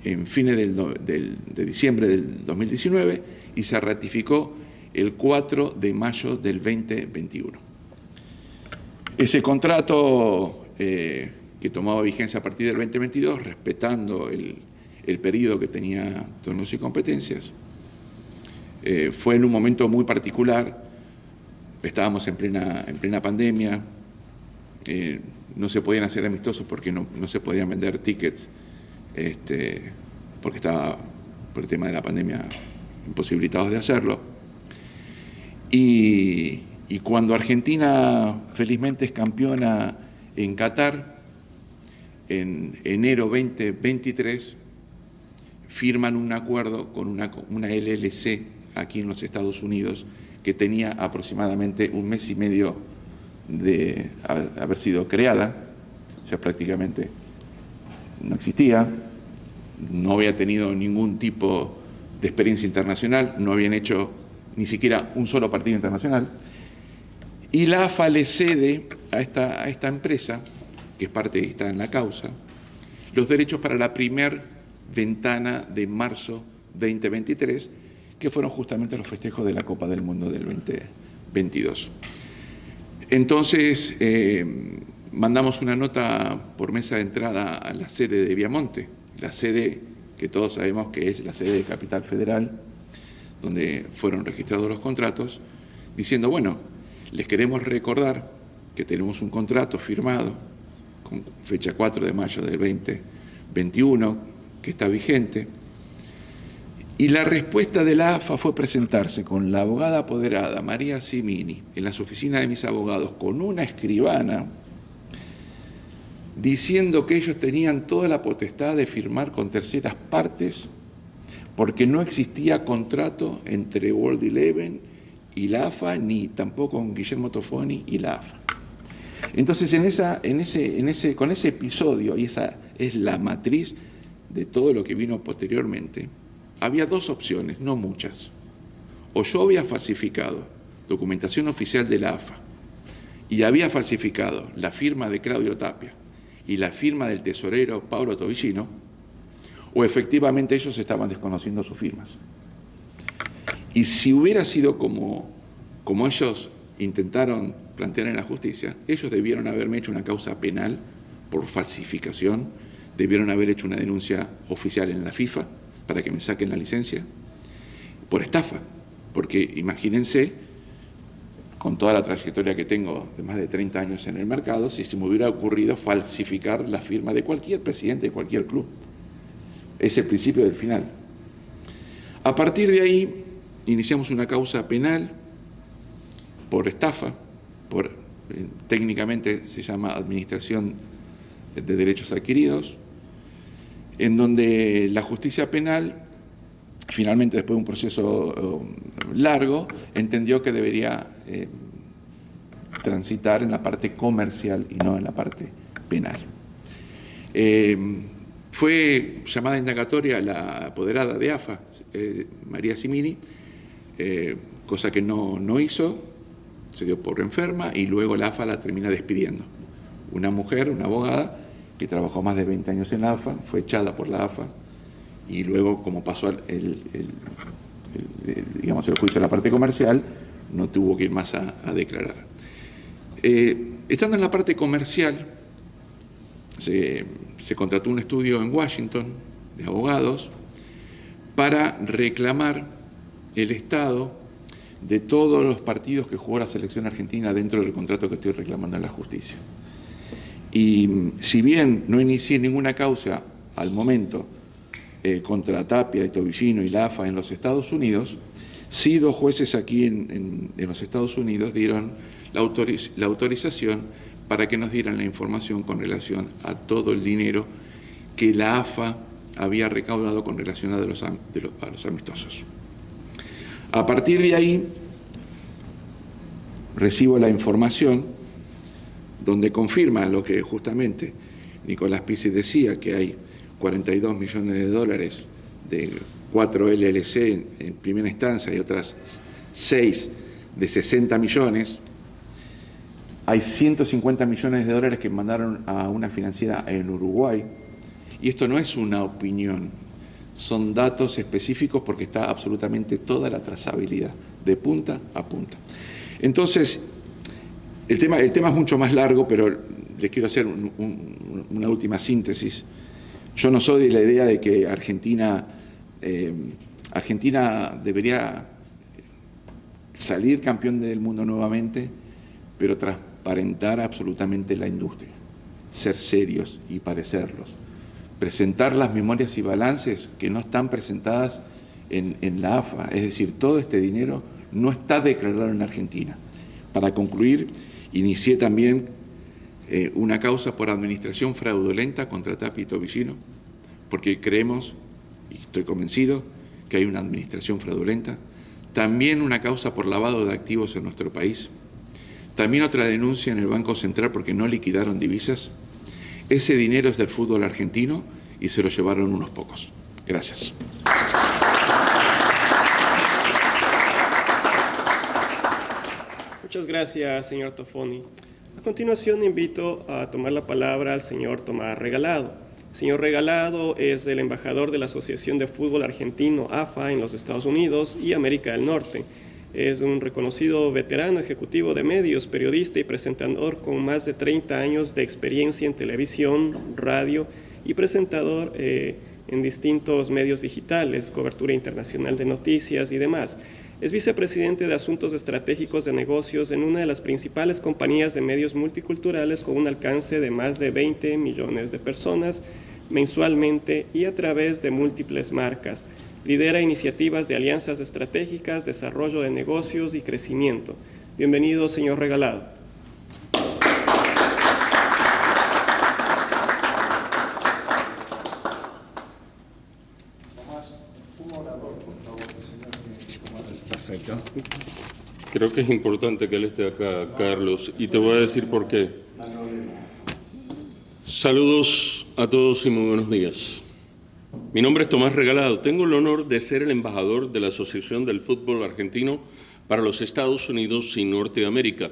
en fines de diciembre del 2019 y se ratificó el 4 de mayo del 2021. Ese contrato que tomaba vigencia a partir del 2022, respetando el periodo que tenía Torneos y Competencias, fue en un momento muy particular. Estábamos en plena pandemia, no se podían hacer amistosos porque no se podían vender tickets, porque estaba por el tema de la pandemia imposibilitados de hacerlo. Y cuando Argentina felizmente es campeona en Qatar, en enero 2023, firman un acuerdo con una LLC aquí en los Estados Unidos que tenía aproximadamente un mes y medio de haber sido creada, o sea, prácticamente no existía, no había tenido ningún tipo de experiencia internacional, no habían hecho ni siquiera un solo partido internacional, y la AFA le cede a esta empresa, que es parte y está en la causa, los derechos para la primer ventana de marzo 2023, que fueron justamente los festejos de la Copa del Mundo del 2022. Entonces, mandamos una nota por mesa de entrada a la sede de Viamonte, la sede que todos sabemos que es la sede de Capital Federal, donde fueron registrados los contratos, diciendo, bueno, les queremos recordar que tenemos un contrato firmado con fecha 4 de mayo del 2021, que está vigente, y la respuesta de la AFA fue presentarse con la abogada apoderada María Simini en las oficinas de mis abogados con una escribana, diciendo que ellos tenían toda la potestad de firmar con terceras partes porque no existía contrato entre World Eleven y la AFA, ni tampoco con Guillermo Tofoni y la AFA. Entonces, con ese episodio, y esa es la matriz de todo lo que vino posteriormente, había dos opciones, no muchas. O yo había falsificado documentación oficial de la AFA y había falsificado la firma de Claudio Tapia y la firma del tesorero Paolo Tobillino, o efectivamente ellos estaban desconociendo sus firmas. Y si hubiera sido como ellos intentaron plantear en la justicia, ellos debieron haberme hecho una causa penal por falsificación, debieron haber hecho una denuncia oficial en la FIFA para que me saquen la licencia, por estafa, porque imagínense, con toda la trayectoria que tengo de más de 30 años en el mercado, si se me hubiera ocurrido falsificar la firma de cualquier presidente de cualquier club. Es el principio del final. A partir de ahí, iniciamos una causa penal por estafa, técnicamente se llama Administración de Derechos Adquiridos, en donde la justicia penal, finalmente después de un proceso largo, entendió que debería transitar en la parte comercial y no en la parte penal. Fue llamada indagatoria la apoderada de AFA, María Simini, cosa que no hizo, se dio por enferma y luego la AFA la termina despidiendo. Una mujer, una abogada, que trabajó más de 20 años en la AFA, fue echada por la AFA y luego, como pasó el juicio de la parte comercial, no tuvo que ir más a declarar. Estando en la parte comercial, se contrató un estudio en Washington de abogados para reclamar el estado de todos los partidos que jugó la selección argentina dentro del contrato que estoy reclamando en la justicia. Y si bien no inicié ninguna causa al momento contra Tapia y Tobillino y la AFA en los Estados Unidos, sí dos jueces aquí en los Estados Unidos dieron la autorización para que nos dieran la información con relación a todo el dinero que la AFA había recaudado con relación a los amistosos. A partir de ahí, recibo la información donde confirma lo que justamente Nicolás Pizzi decía, que hay 42 millones de dólares de 4 LLC en primera instancia y otras 6 de 60 millones. Hay 150 millones de dólares que mandaron a una financiera en Uruguay. Y esto no es una opinión, son datos específicos porque está absolutamente toda la trazabilidad, de punta a punta. Entonces, el tema es mucho más largo, pero les quiero hacer una última síntesis. Yo no soy de la idea de que Argentina debería salir campeón del mundo nuevamente, pero transparentar absolutamente la industria, ser serios y parecerlos, presentar las memorias y balances que no están presentadas en la AFA, es decir, todo este dinero no está declarado en Argentina. Para concluir, inicié también una causa por administración fraudulenta contra Tapia y Tobillino, porque creemos, y estoy convencido, que hay una administración fraudulenta. también una causa por lavado de activos en nuestro país, también otra denuncia en el Banco Central porque no liquidaron divisas. Ese dinero es del fútbol argentino y se lo llevaron unos pocos. Gracias. Muchas gracias, señor Tofoni. A continuación invito a tomar la palabra al señor Tomás Regalado. El señor Regalado es el embajador de la Asociación de Fútbol Argentino, AFA, en los Estados Unidos y América del Norte. Es un reconocido veterano ejecutivo de medios, periodista y presentador con más de 30 años de experiencia en televisión, radio y presentador en distintos medios digitales, cobertura internacional de noticias y demás. Es vicepresidente de Asuntos Estratégicos de Negocios en una de las principales compañías de medios multiculturales con un alcance de más de 20 millones de personas mensualmente y a través de múltiples marcas. Lidera iniciativas de alianzas estratégicas, desarrollo de negocios y crecimiento. Bienvenido, señor Regalado. Perfecto. Creo que es importante que él esté acá, Carlos, y te voy a decir por qué. Saludos a todos y muy buenos días. Mi nombre es Tomás Regalado. Tengo el honor de ser el embajador de la Asociación del Fútbol Argentino para los Estados Unidos y Norteamérica.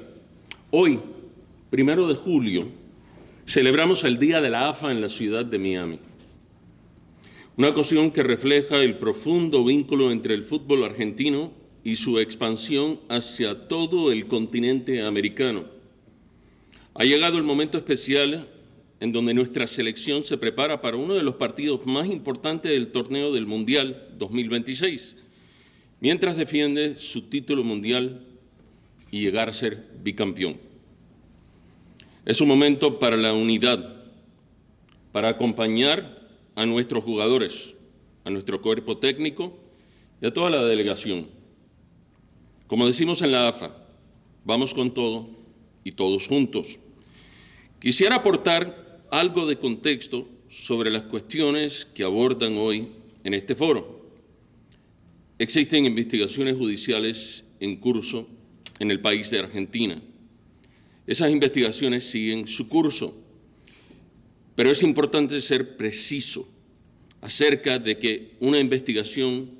Hoy, 1 de julio, celebramos el Día de la AFA en la ciudad de Miami. Una ocasión que refleja el profundo vínculo entre el fútbol argentino y su expansión hacia todo el continente americano. Ha llegado el momento especial en donde nuestra selección se prepara para uno de los partidos más importantes del torneo del Mundial 2026, mientras defiende su título mundial y llegar a ser bicampeón. Es un momento para la unidad, para acompañar a nuestros jugadores, a nuestro cuerpo técnico y a toda la delegación. Como decimos en la AFA, vamos con todo y todos juntos. Quisiera aportar algo de contexto sobre las cuestiones que abordan hoy en este foro. Existen investigaciones judiciales en curso en el país de Argentina. Esas investigaciones siguen su curso, pero es importante ser preciso acerca de que una investigación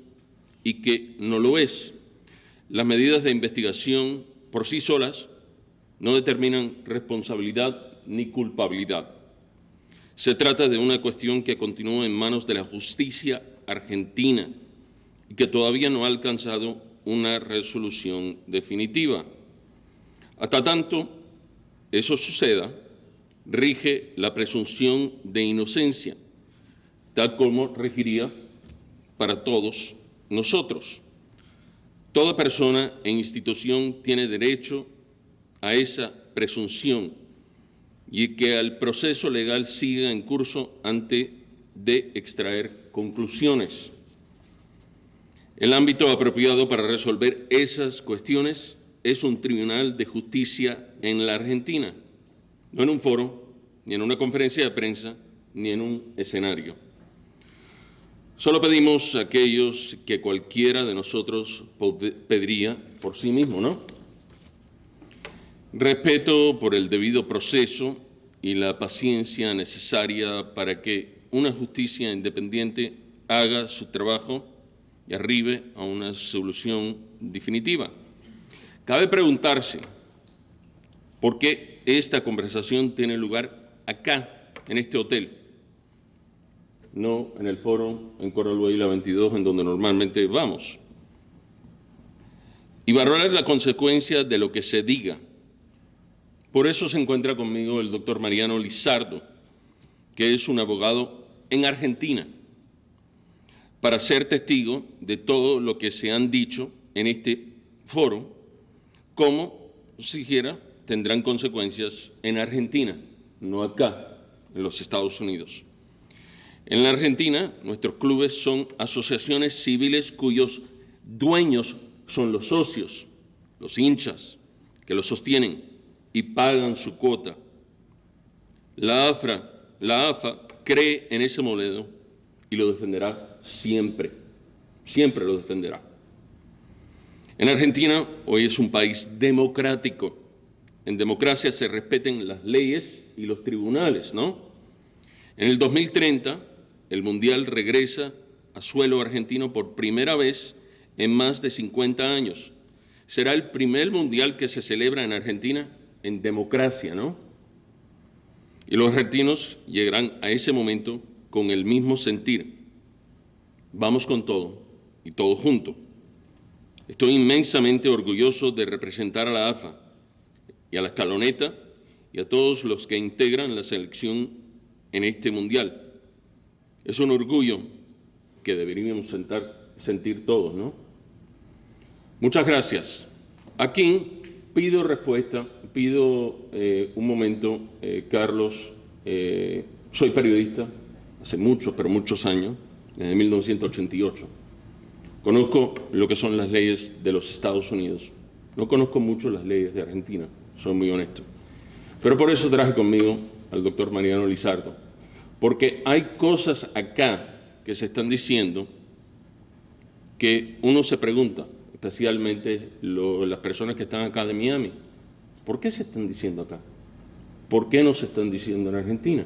y que no lo es. Las medidas de investigación por sí solas no determinan responsabilidad ni culpabilidad. Se trata de una cuestión que continúa en manos de la justicia argentina y que todavía no ha alcanzado una resolución definitiva. Hasta tanto eso suceda, rige la presunción de inocencia, tal como regiría para todos nosotros. Toda persona e institución tiene derecho a esa presunción y que el proceso legal siga en curso antes de extraer conclusiones. El ámbito apropiado para resolver esas cuestiones es un tribunal de justicia en la Argentina, no en un foro, ni en una conferencia de prensa, ni en un escenario. Solo pedimos a aquellos que cualquiera de nosotros pediría por sí mismo, ¿no? Respeto por el debido proceso y la paciencia necesaria para que una justicia independiente haga su trabajo y arribe a una solución definitiva. Cabe preguntarse por qué esta conversación tiene lugar acá, en este hotel, no en el foro en Coral Bahía 22, en donde normalmente vamos. Y valorar la consecuencia de lo que se diga. Por eso se encuentra conmigo el doctor Mariano Lizardo, que es un abogado en Argentina, para ser testigo de todo lo que se han dicho en este foro, como siquiera tendrán consecuencias en Argentina, no acá, en los Estados Unidos. En la Argentina, nuestros clubes son asociaciones civiles cuyos dueños son los socios, los hinchas, que los sostienen y pagan su cuota. La AFA cree en ese modelo y lo defenderá siempre, siempre lo defenderá. En Argentina hoy es un país democrático. En democracia se respeten las leyes y los tribunales, ¿no? En el 2030, el Mundial regresa a suelo argentino por primera vez en más de 50 años. Será el primer Mundial que se celebra en Argentina en democracia, ¿no? Y los argentinos llegarán a ese momento con el mismo sentir. Vamos con todo y todo junto. Estoy inmensamente orgulloso de representar a la AFA y a la Escaloneta y a todos los que integran la selección en este Mundial. Es un orgullo que deberíamos sentir todos, ¿no? Muchas gracias. Aquí pido respuesta, pido un momento, Carlos. Soy periodista hace muchos, pero muchos años, desde 1988. Conozco lo que son las leyes de los Estados Unidos. No conozco mucho las leyes de Argentina, soy muy honesto. Pero por eso traje conmigo al doctor Mariano Lizardo, porque hay cosas acá que se están diciendo que uno se pregunta, especialmente las personas que están acá de Miami, ¿por qué se están diciendo acá? ¿Por qué no se están diciendo en Argentina?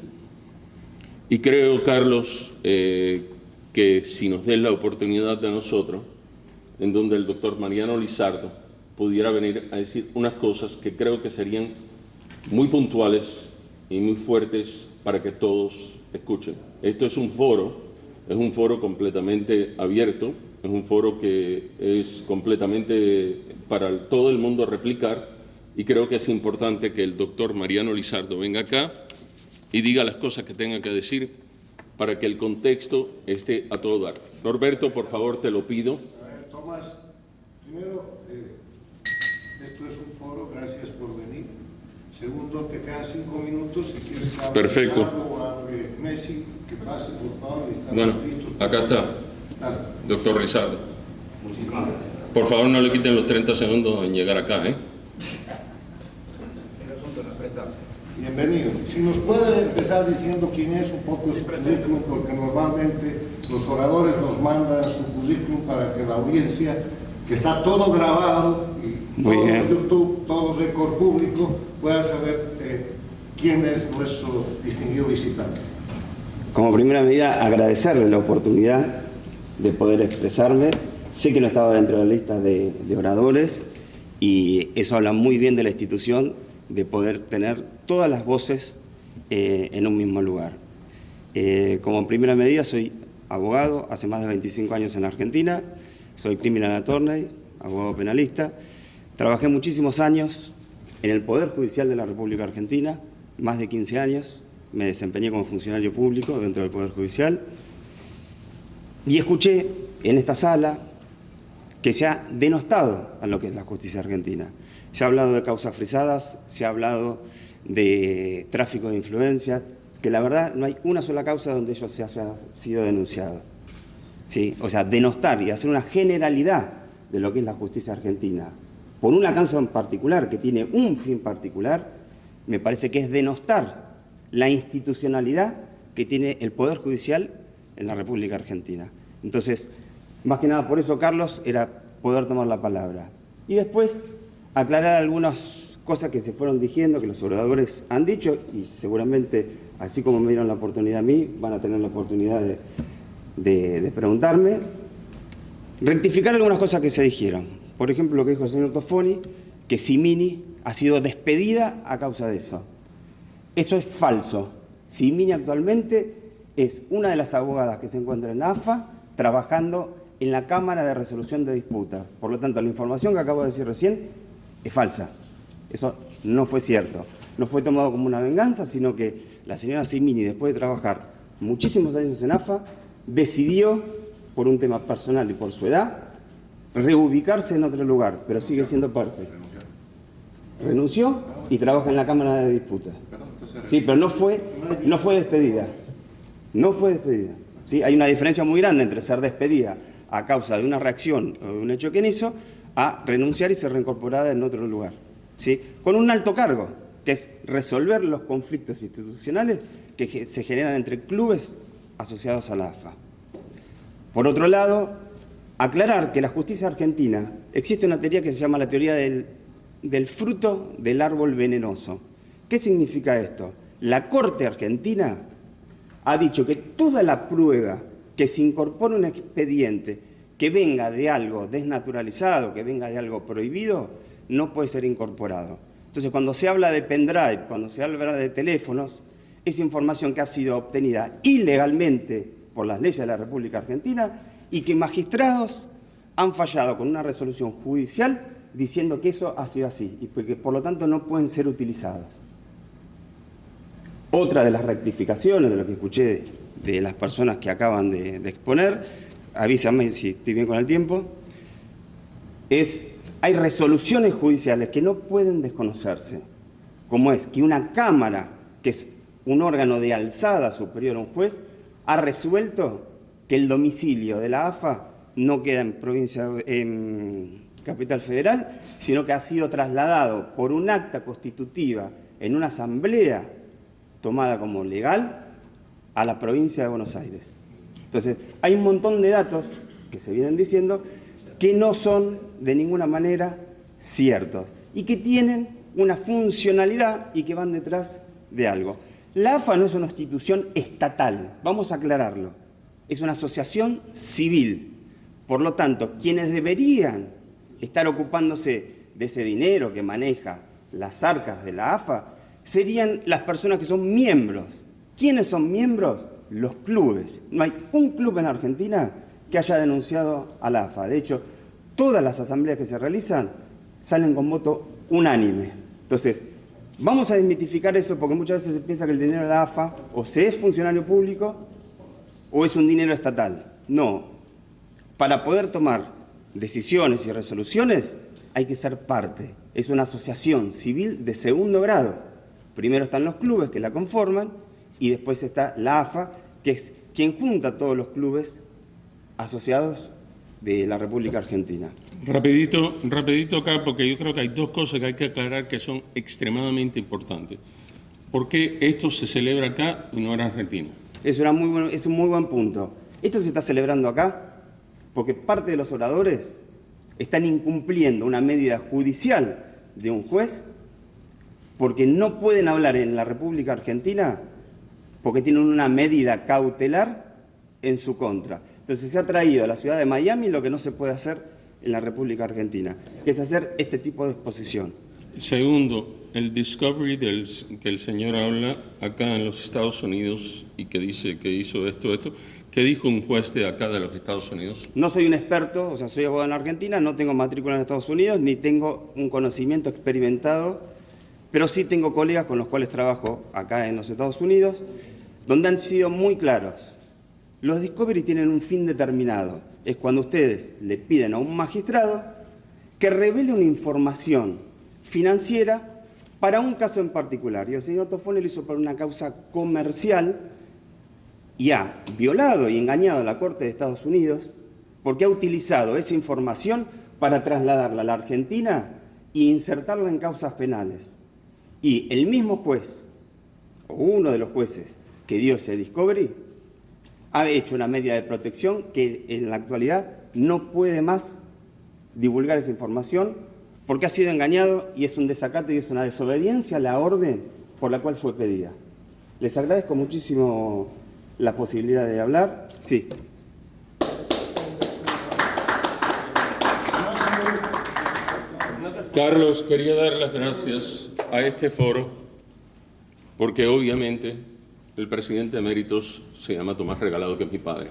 Y creo, Carlos, que si nos den la oportunidad de nosotros, en donde el doctor Mariano Lizardo pudiera venir a decir unas cosas que creo que serían muy puntuales y muy fuertes para que todos escuchen. Esto es un foro completamente abierto, es un foro que es completamente para todo el mundo replicar, y creo que es importante que el doctor Mariano Lizardo venga acá y diga las cosas que tenga que decir para que el contexto esté a todo dar. Norberto, por favor, te lo pido. Tomás, primero, esto es un foro, gracias por venir. Segundo, te quedan 5 minutos si quieres que hable Perfecto. o hable Messi, que pase, por favor. Bueno, acá está, doctor Lizardo. Por favor, no le quiten los 30 segundos en llegar acá, ¿eh? Bienvenido. Si nos puede empezar diciendo quién es, un poco su currículum, porque normalmente los oradores nos mandan su currículum para que la audiencia, que está todo grabado, y Muy todo bien. YouTube, todo récord público, pueda saber quién es nuestro distinguido visitante. Como primera medida, agradecerle la oportunidad de poder expresarme. Sé que no estaba dentro de la lista de oradores y eso habla muy bien de la institución, de poder tener todas las voces en un mismo lugar. Como primera medida, soy abogado, hace más de 25 años en Argentina, soy criminal attorney, abogado penalista. Trabajé muchísimos años en el Poder Judicial de la República Argentina, más de 15 años, me desempeñé como funcionario público dentro del Poder Judicial y escuché en esta sala que se ha denostado a lo que es la justicia argentina. Se ha hablado de causas frisadas, se ha hablado de tráfico de influencias, que la verdad no hay una sola causa donde ello se haya sido denunciado. ¿Sí? O sea, denostar y hacer una generalidad de lo que es la justicia argentina por una causa en particular que tiene un fin particular, me parece que es denostar la institucionalidad que tiene el Poder Judicial en la República Argentina. Entonces, más que nada por eso, Carlos, era poder tomar la palabra. Y después aclarar algunas cosas que se fueron diciendo, que los oradores han dicho, y seguramente, así como me dieron la oportunidad a mí, van a tener la oportunidad de preguntarme. Rectificar algunas cosas que se dijeron. Por ejemplo, lo que dijo el señor Toffoni, que Simini ha sido despedida a causa de eso. Eso es falso. Simini actualmente es una de las abogadas que se encuentra en AFA trabajando en la Cámara de Resolución de Disputas. Por lo tanto, la información que acabo de decir recién es falsa. Eso no fue cierto. No fue tomado como una venganza, sino que la señora Simini, después de trabajar muchísimos años en AFA, decidió, por un tema personal y por su edad, reubicarse en otro lugar, pero sigue siendo parte. Renunció y trabaja en la Cámara de Disputas. Sí, pero no fue despedida. No fue despedida. ¿Sí? Hay una diferencia muy grande entre ser despedida a causa de una reacción o de un hecho que hizo, a renunciar y ser reincorporada en otro lugar. ¿Sí? Con un alto cargo, que es resolver los conflictos institucionales que se generan entre clubes asociados a la AFA. Por otro lado, aclarar que la justicia argentina, existe una teoría que se llama la teoría del fruto del árbol venenoso. ¿Qué significa esto? La Corte argentina ha dicho que toda la prueba que se incorpore un expediente que venga de algo desnaturalizado, que venga de algo prohibido, no puede ser incorporado. Entonces, cuando se habla de pendrive, cuando se habla de teléfonos, es información que ha sido obtenida ilegalmente por las leyes de la República Argentina y que magistrados han fallado con una resolución judicial diciendo que eso ha sido así y que por lo tanto no pueden ser utilizados. Otra de las rectificaciones de lo que escuché de las personas que acaban de exponer, avísame si estoy bien con el tiempo, hay resoluciones judiciales que no pueden desconocerse, como es que una Cámara, que es un órgano de alzada superior a un juez, ha resuelto que el domicilio de la AFA no queda en Capital Federal, sino que ha sido trasladado por un acta constitutiva en una asamblea tomada como legal a la provincia de Buenos Aires. Entonces, hay un montón de datos que se vienen diciendo que no son de ninguna manera ciertos y que tienen una funcionalidad y que van detrás de algo. La AFA no es una institución estatal, vamos a aclararlo, es una asociación civil. Por lo tanto, quienes deberían estar ocupándose de ese dinero que maneja las arcas de la AFA serían las personas que son miembros. ¿Quiénes son miembros? Los clubes. No hay un club en Argentina que haya denunciado a la AFA. De hecho, todas las asambleas que se realizan salen con voto unánime. Entonces, vamos a desmitificar eso porque muchas veces se piensa que el dinero de la AFA o se es funcionario público o es un dinero estatal. No. Para poder tomar decisiones y resoluciones hay que ser parte. Es una asociación civil de segundo grado. Primero están los clubes que la conforman y después está la AFA, que es quien junta a todos los clubes asociados de la República Argentina. Rapidito acá, porque yo creo que hay dos cosas que hay que aclarar que son extremadamente importantes. ¿Por qué esto se celebra acá y no en Argentina? Es un muy buen punto. Esto se está celebrando acá porque parte de los oradores están incumpliendo una medida judicial de un juez porque no pueden hablar en la República Argentina porque tienen una medida cautelar en su contra. Entonces se ha traído a la ciudad de Miami lo que no se puede hacer en la República Argentina, que es hacer este tipo de exposición. Segundo, el discovery que el señor habla acá en los Estados Unidos y que dice que hizo esto, ¿qué dijo un juez de acá de los Estados Unidos? No soy un experto, o sea, soy abogado en Argentina, no tengo matrícula en Estados Unidos, ni tengo un conocimiento experimentado, pero sí tengo colegas con los cuales trabajo acá en los Estados Unidos, donde han sido muy claros. Los discovery tienen un fin determinado. Es cuando ustedes le piden a un magistrado que revele una información financiera para un caso en particular. Y el señor Toffoli lo hizo para una causa comercial y ha violado y engañado a la Corte de Estados Unidos porque ha utilizado esa información para trasladarla a la Argentina e insertarla en causas penales. Y el mismo juez, o uno de los jueces que dio ese discovery, ha hecho una medida de protección que en la actualidad no puede más divulgar esa información porque ha sido engañado y es un desacato y es una desobediencia a la orden por la cual fue pedida. Les agradezco muchísimo la posibilidad de hablar. Sí. Carlos, quería dar las gracias a este foro porque obviamente el presidente eméritos se llama Tomás Regalado, que es mi padre.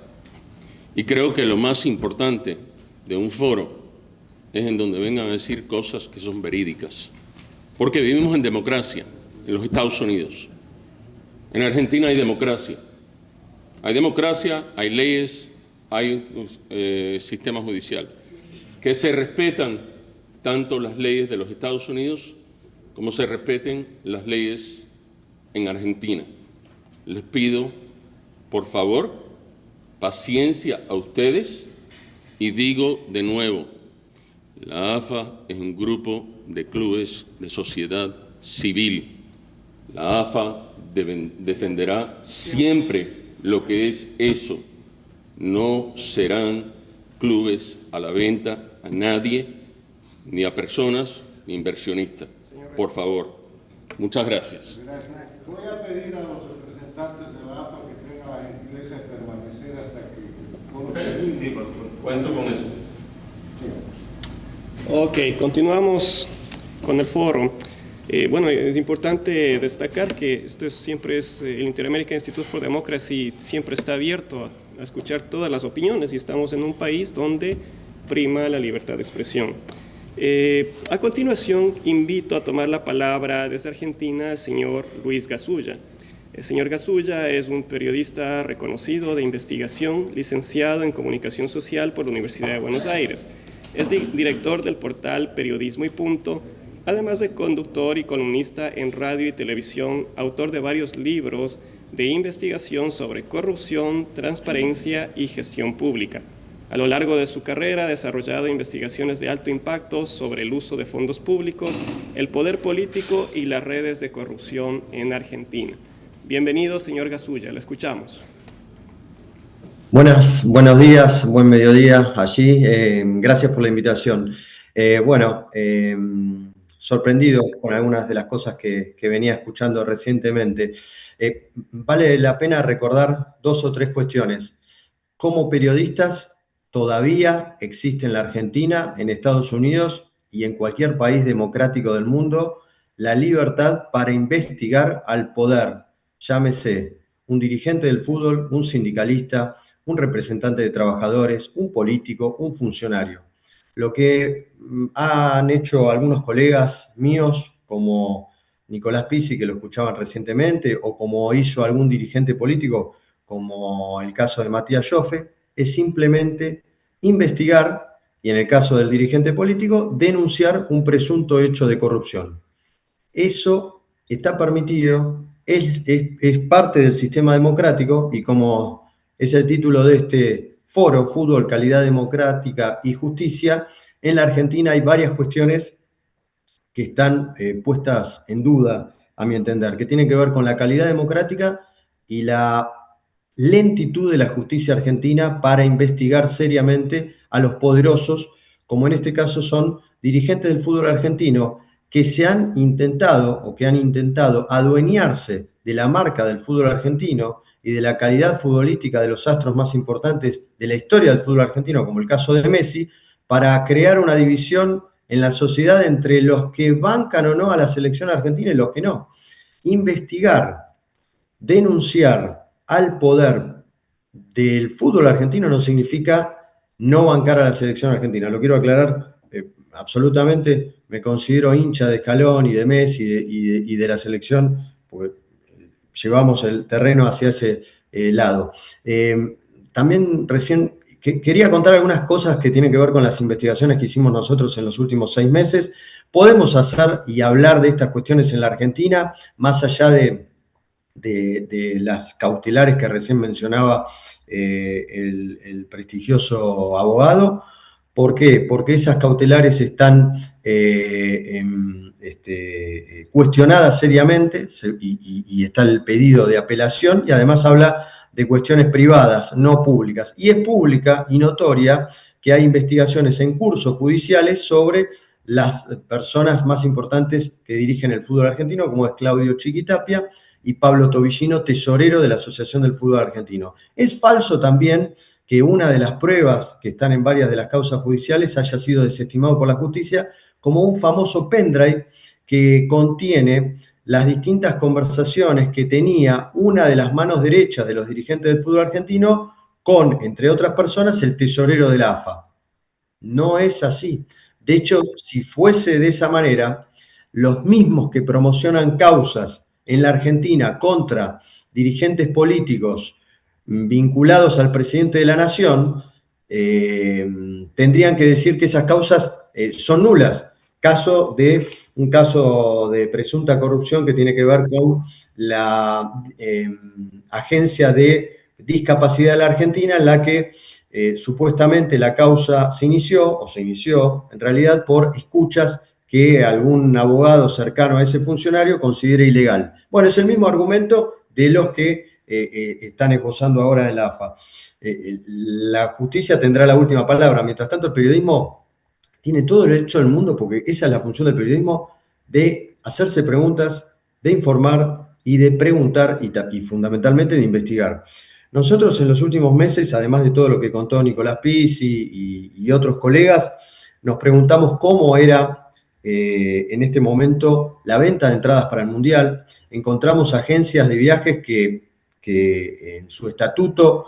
Y creo que lo más importante de un foro es en donde vengan a decir cosas que son verídicas. Porque vivimos en democracia, en los Estados Unidos. En Argentina hay democracia. Hay democracia, hay leyes, hay sistema judicial. Que se respetan tanto las leyes de los Estados Unidos como se respeten las leyes en Argentina. Les pido, por favor, paciencia a ustedes y digo de nuevo, la AFA es un grupo de clubes de sociedad civil. La AFA defenderá siempre lo que es eso. No serán clubes a la venta a nadie, ni a personas, ni inversionistas. Por favor. Muchas gracias. Gracias. Voy a pedir a los representantes de la AFA que tengan la gentileza de permanecer hasta que el foro termine. Cuento con eso. Ok, continuamos con el foro. Bueno, es importante destacar que siempre es el Inter-American Institute for Democracy siempre está abierto a escuchar todas las opiniones y estamos en un país donde prima la libertad de expresión. A continuación, invito a tomar la palabra desde Argentina al señor Luis Gasulla. El señor Gasulla es un periodista reconocido de investigación, licenciado en Comunicación Social por la Universidad de Buenos Aires. Es director del portal Periodismo y Punto, además de conductor y columnista en radio y televisión, autor de varios libros de investigación sobre corrupción, transparencia y gestión pública. A lo largo de su carrera ha desarrollado investigaciones de alto impacto sobre el uso de fondos públicos, el poder político y las redes de corrupción en Argentina. Bienvenido, señor Gasulla, le escuchamos. Buenos días, buen mediodía allí. Gracias por la invitación. Sorprendido con algunas de las cosas que venía escuchando recientemente. Vale la pena recordar 2 o 3 cuestiones. Como periodistas todavía existe en la Argentina, en Estados Unidos y en cualquier país democrático del mundo la libertad para investigar al poder, llámese un dirigente del fútbol, un sindicalista, un representante de trabajadores, un político, un funcionario. Lo que han hecho algunos colegas míos, como Nicolás Pizzi, que lo escuchaban recientemente, o como hizo algún dirigente político, como el caso de Matías Joffe, es simplemente investigar, y en el caso del dirigente político, denunciar un presunto hecho de corrupción. Eso está permitido, es parte del sistema democrático, y como es el título de este foro, Fútbol, Calidad Democrática y Justicia, en la Argentina hay varias cuestiones que están puestas en duda, a mi entender, que tienen que ver con la calidad democrática y la lentitud de la justicia argentina para investigar seriamente a los poderosos, como en este caso son dirigentes del fútbol argentino, que se han intentado o que han intentado adueñarse de la marca del fútbol argentino y de la calidad futbolística de los astros más importantes de la historia del fútbol argentino, como el caso de Messi, para crear una división en la sociedad entre los que bancan o no a la selección argentina y los que no. Investigar, denunciar al poder del fútbol argentino no significa no bancar a la selección argentina. Lo quiero aclarar absolutamente. Me considero hincha de Scaloni, de Messi y de la selección, porque llevamos el terreno hacia ese lado. También recién quería contar algunas cosas que tienen que ver con las investigaciones que hicimos nosotros en los últimos 6 meses. Podemos hacer y hablar de estas cuestiones en la Argentina, más allá de las cautelares que recién mencionaba el prestigioso abogado. ¿Por qué? Porque esas cautelares están cuestionadas seriamente y está el pedido de apelación, y además habla de cuestiones privadas, no públicas. Y es pública y notoria que hay investigaciones en curso judiciales sobre las personas más importantes que dirigen el fútbol argentino, como es Claudio Chiquitapia y Pablo Tobillino, tesorero de la Asociación del Fútbol Argentino. Es falso también que una de las pruebas que están en varias de las causas judiciales haya sido desestimado por la justicia como un famoso pendrive que contiene las distintas conversaciones que tenía una de las manos derechas de los dirigentes del fútbol argentino con, entre otras personas, el tesorero de la AFA. No es así. De hecho, si fuese de esa manera, los mismos que promocionan causas en la Argentina contra dirigentes políticos vinculados al presidente de la Nación, tendrían que decir que esas causas son nulas. Un caso de presunta corrupción que tiene que ver con la Agencia de Discapacidad de la Argentina, en la que supuestamente la causa se inició en realidad por escuchas que algún abogado cercano a ese funcionario considera ilegal. Bueno, es el mismo argumento de los que están esbozando ahora en la AFA. La justicia tendrá la última palabra. Mientras tanto, el periodismo tiene todo el derecho del mundo, porque esa es la función del periodismo, de hacerse preguntas, de informar y de preguntar y fundamentalmente de investigar. Nosotros en los últimos meses, además de todo lo que contó Nicolás Pizzi y otros colegas, nos preguntamos cómo era en este momento la venta de entradas para el Mundial. Encontramos agencias de viajes que en su estatuto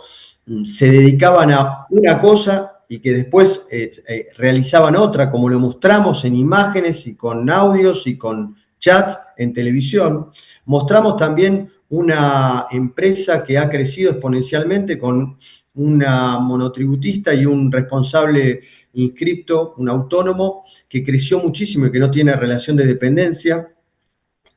se dedicaban a una cosa y que después realizaban otra, como lo mostramos en imágenes y con audios y con chats en televisión. Mostramos también una empresa que ha crecido exponencialmente con una monotributista y un responsable inscripto, un autónomo, que creció muchísimo y que no tiene relación de dependencia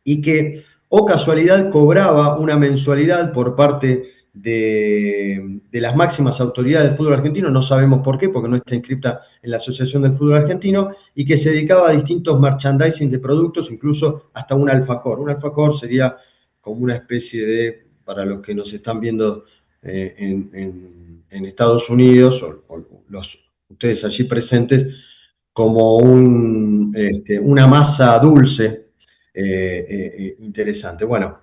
y que, o casualidad, cobraba una mensualidad por parte de las máximas autoridades del fútbol argentino, no sabemos por qué, porque no está inscripta en la Asociación del Fútbol Argentino, y que se dedicaba a distintos merchandising de productos, incluso hasta un alfajor. Un alfajor sería como una especie de, para los que nos están viendo en Estados Unidos, o ustedes allí presentes, como una masa dulce interesante. Bueno,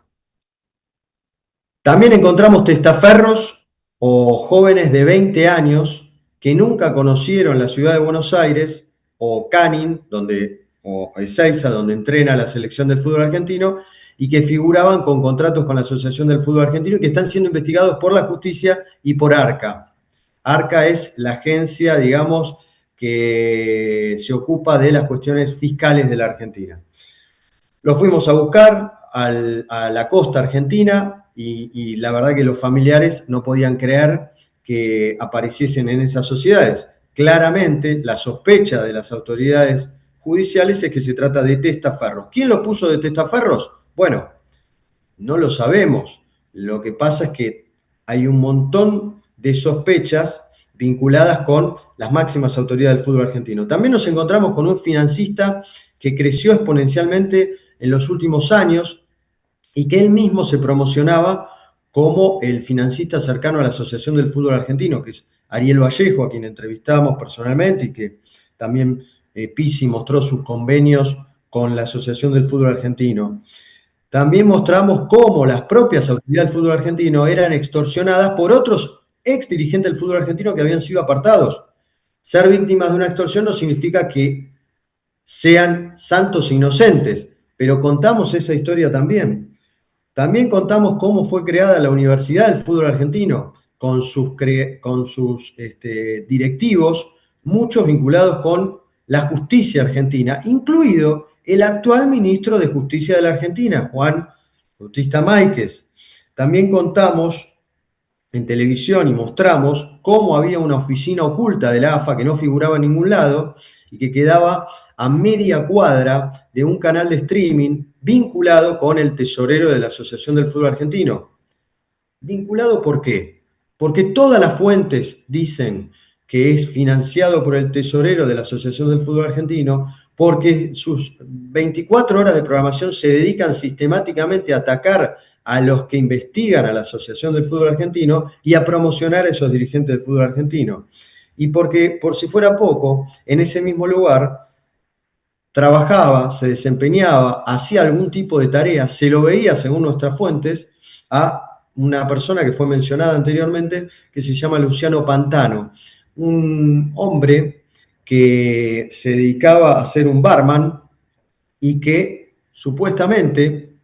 también encontramos testaferros o jóvenes de 20 años que nunca conocieron la ciudad de Buenos Aires, o Canning, o Ezeiza, donde entrena la selección del fútbol argentino, y que figuraban con contratos con la Asociación del Fútbol Argentino y que están siendo investigados por la justicia y por ARCA. ARCA es la agencia, digamos, que se ocupa de las cuestiones fiscales de la Argentina. Lo fuimos a buscar a la costa argentina y la verdad que los familiares no podían creer que apareciesen en esas sociedades. Claramente, la sospecha de las autoridades judiciales es que se trata de testaferros. ¿Quién lo puso de testaferros? Bueno, no lo sabemos. Lo que pasa es que hay un montón de sospechas vinculadas con las máximas autoridades del fútbol argentino. También nos encontramos con un financista que creció exponencialmente en los últimos años y que él mismo se promocionaba como el financista cercano a la Asociación del Fútbol Argentino, que es Ariel Vallejo, a quien entrevistamos personalmente y que también Pizzi mostró sus convenios con la Asociación del Fútbol Argentino. También mostramos cómo las propias autoridades del fútbol argentino eran extorsionadas por otros ex dirigentes del fútbol argentino que habían sido apartados. Ser víctimas de una extorsión no significa que sean santos inocentes, pero contamos esa historia también. También contamos cómo fue creada la Universidad del Fútbol Argentino, con sus directivos, muchos vinculados con la justicia argentina, incluido el actual ministro de Justicia de la Argentina, Juan Bautista Máiquez. También contamos en televisión y mostramos cómo había una oficina oculta de la AFA que no figuraba en ningún lado y que quedaba a media cuadra de un canal de streaming vinculado con el tesorero de la Asociación del Fútbol Argentino. ¿Vinculado por qué? Porque todas las fuentes dicen que es financiado por el tesorero de la Asociación del Fútbol Argentino, porque sus 24 horas de programación se dedican sistemáticamente a atacar a los que investigan a la Asociación del Fútbol Argentino y a promocionar a esos dirigentes del fútbol argentino. Y porque, por si fuera poco, en ese mismo lugar trabajaba, se desempeñaba, hacía algún tipo de tarea, se lo veía, según nuestras fuentes, a una persona que fue mencionada anteriormente, que se llama Luciano Pantano, un hombre que se dedicaba a ser un barman y que supuestamente,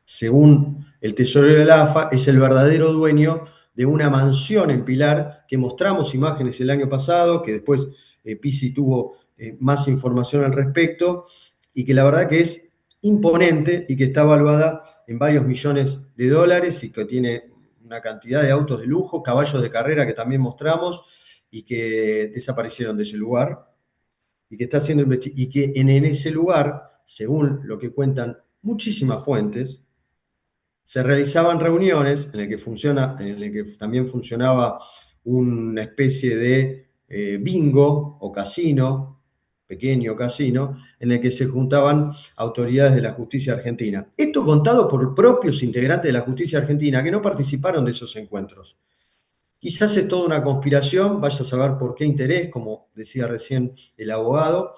según el tesorero de la AFA, es el verdadero dueño de una mansión en Pilar, que mostramos imágenes el año pasado, que después Pizzi tuvo más información al respecto, y que la verdad que es imponente y que está evaluada en varios millones de dólares y que tiene una cantidad de autos de lujo, caballos de carrera que también mostramos y que desaparecieron de ese lugar y que está siendo y que en ese lugar, según lo que cuentan muchísimas fuentes, se realizaban reuniones en el que también funcionaba una especie de bingo o casino, pequeño casino, en el que se juntaban autoridades de la justicia argentina. Esto contado por propios integrantes de la justicia argentina que no participaron de esos encuentros. Quizás es toda una conspiración, vaya a saber por qué interés, como decía recién el abogado,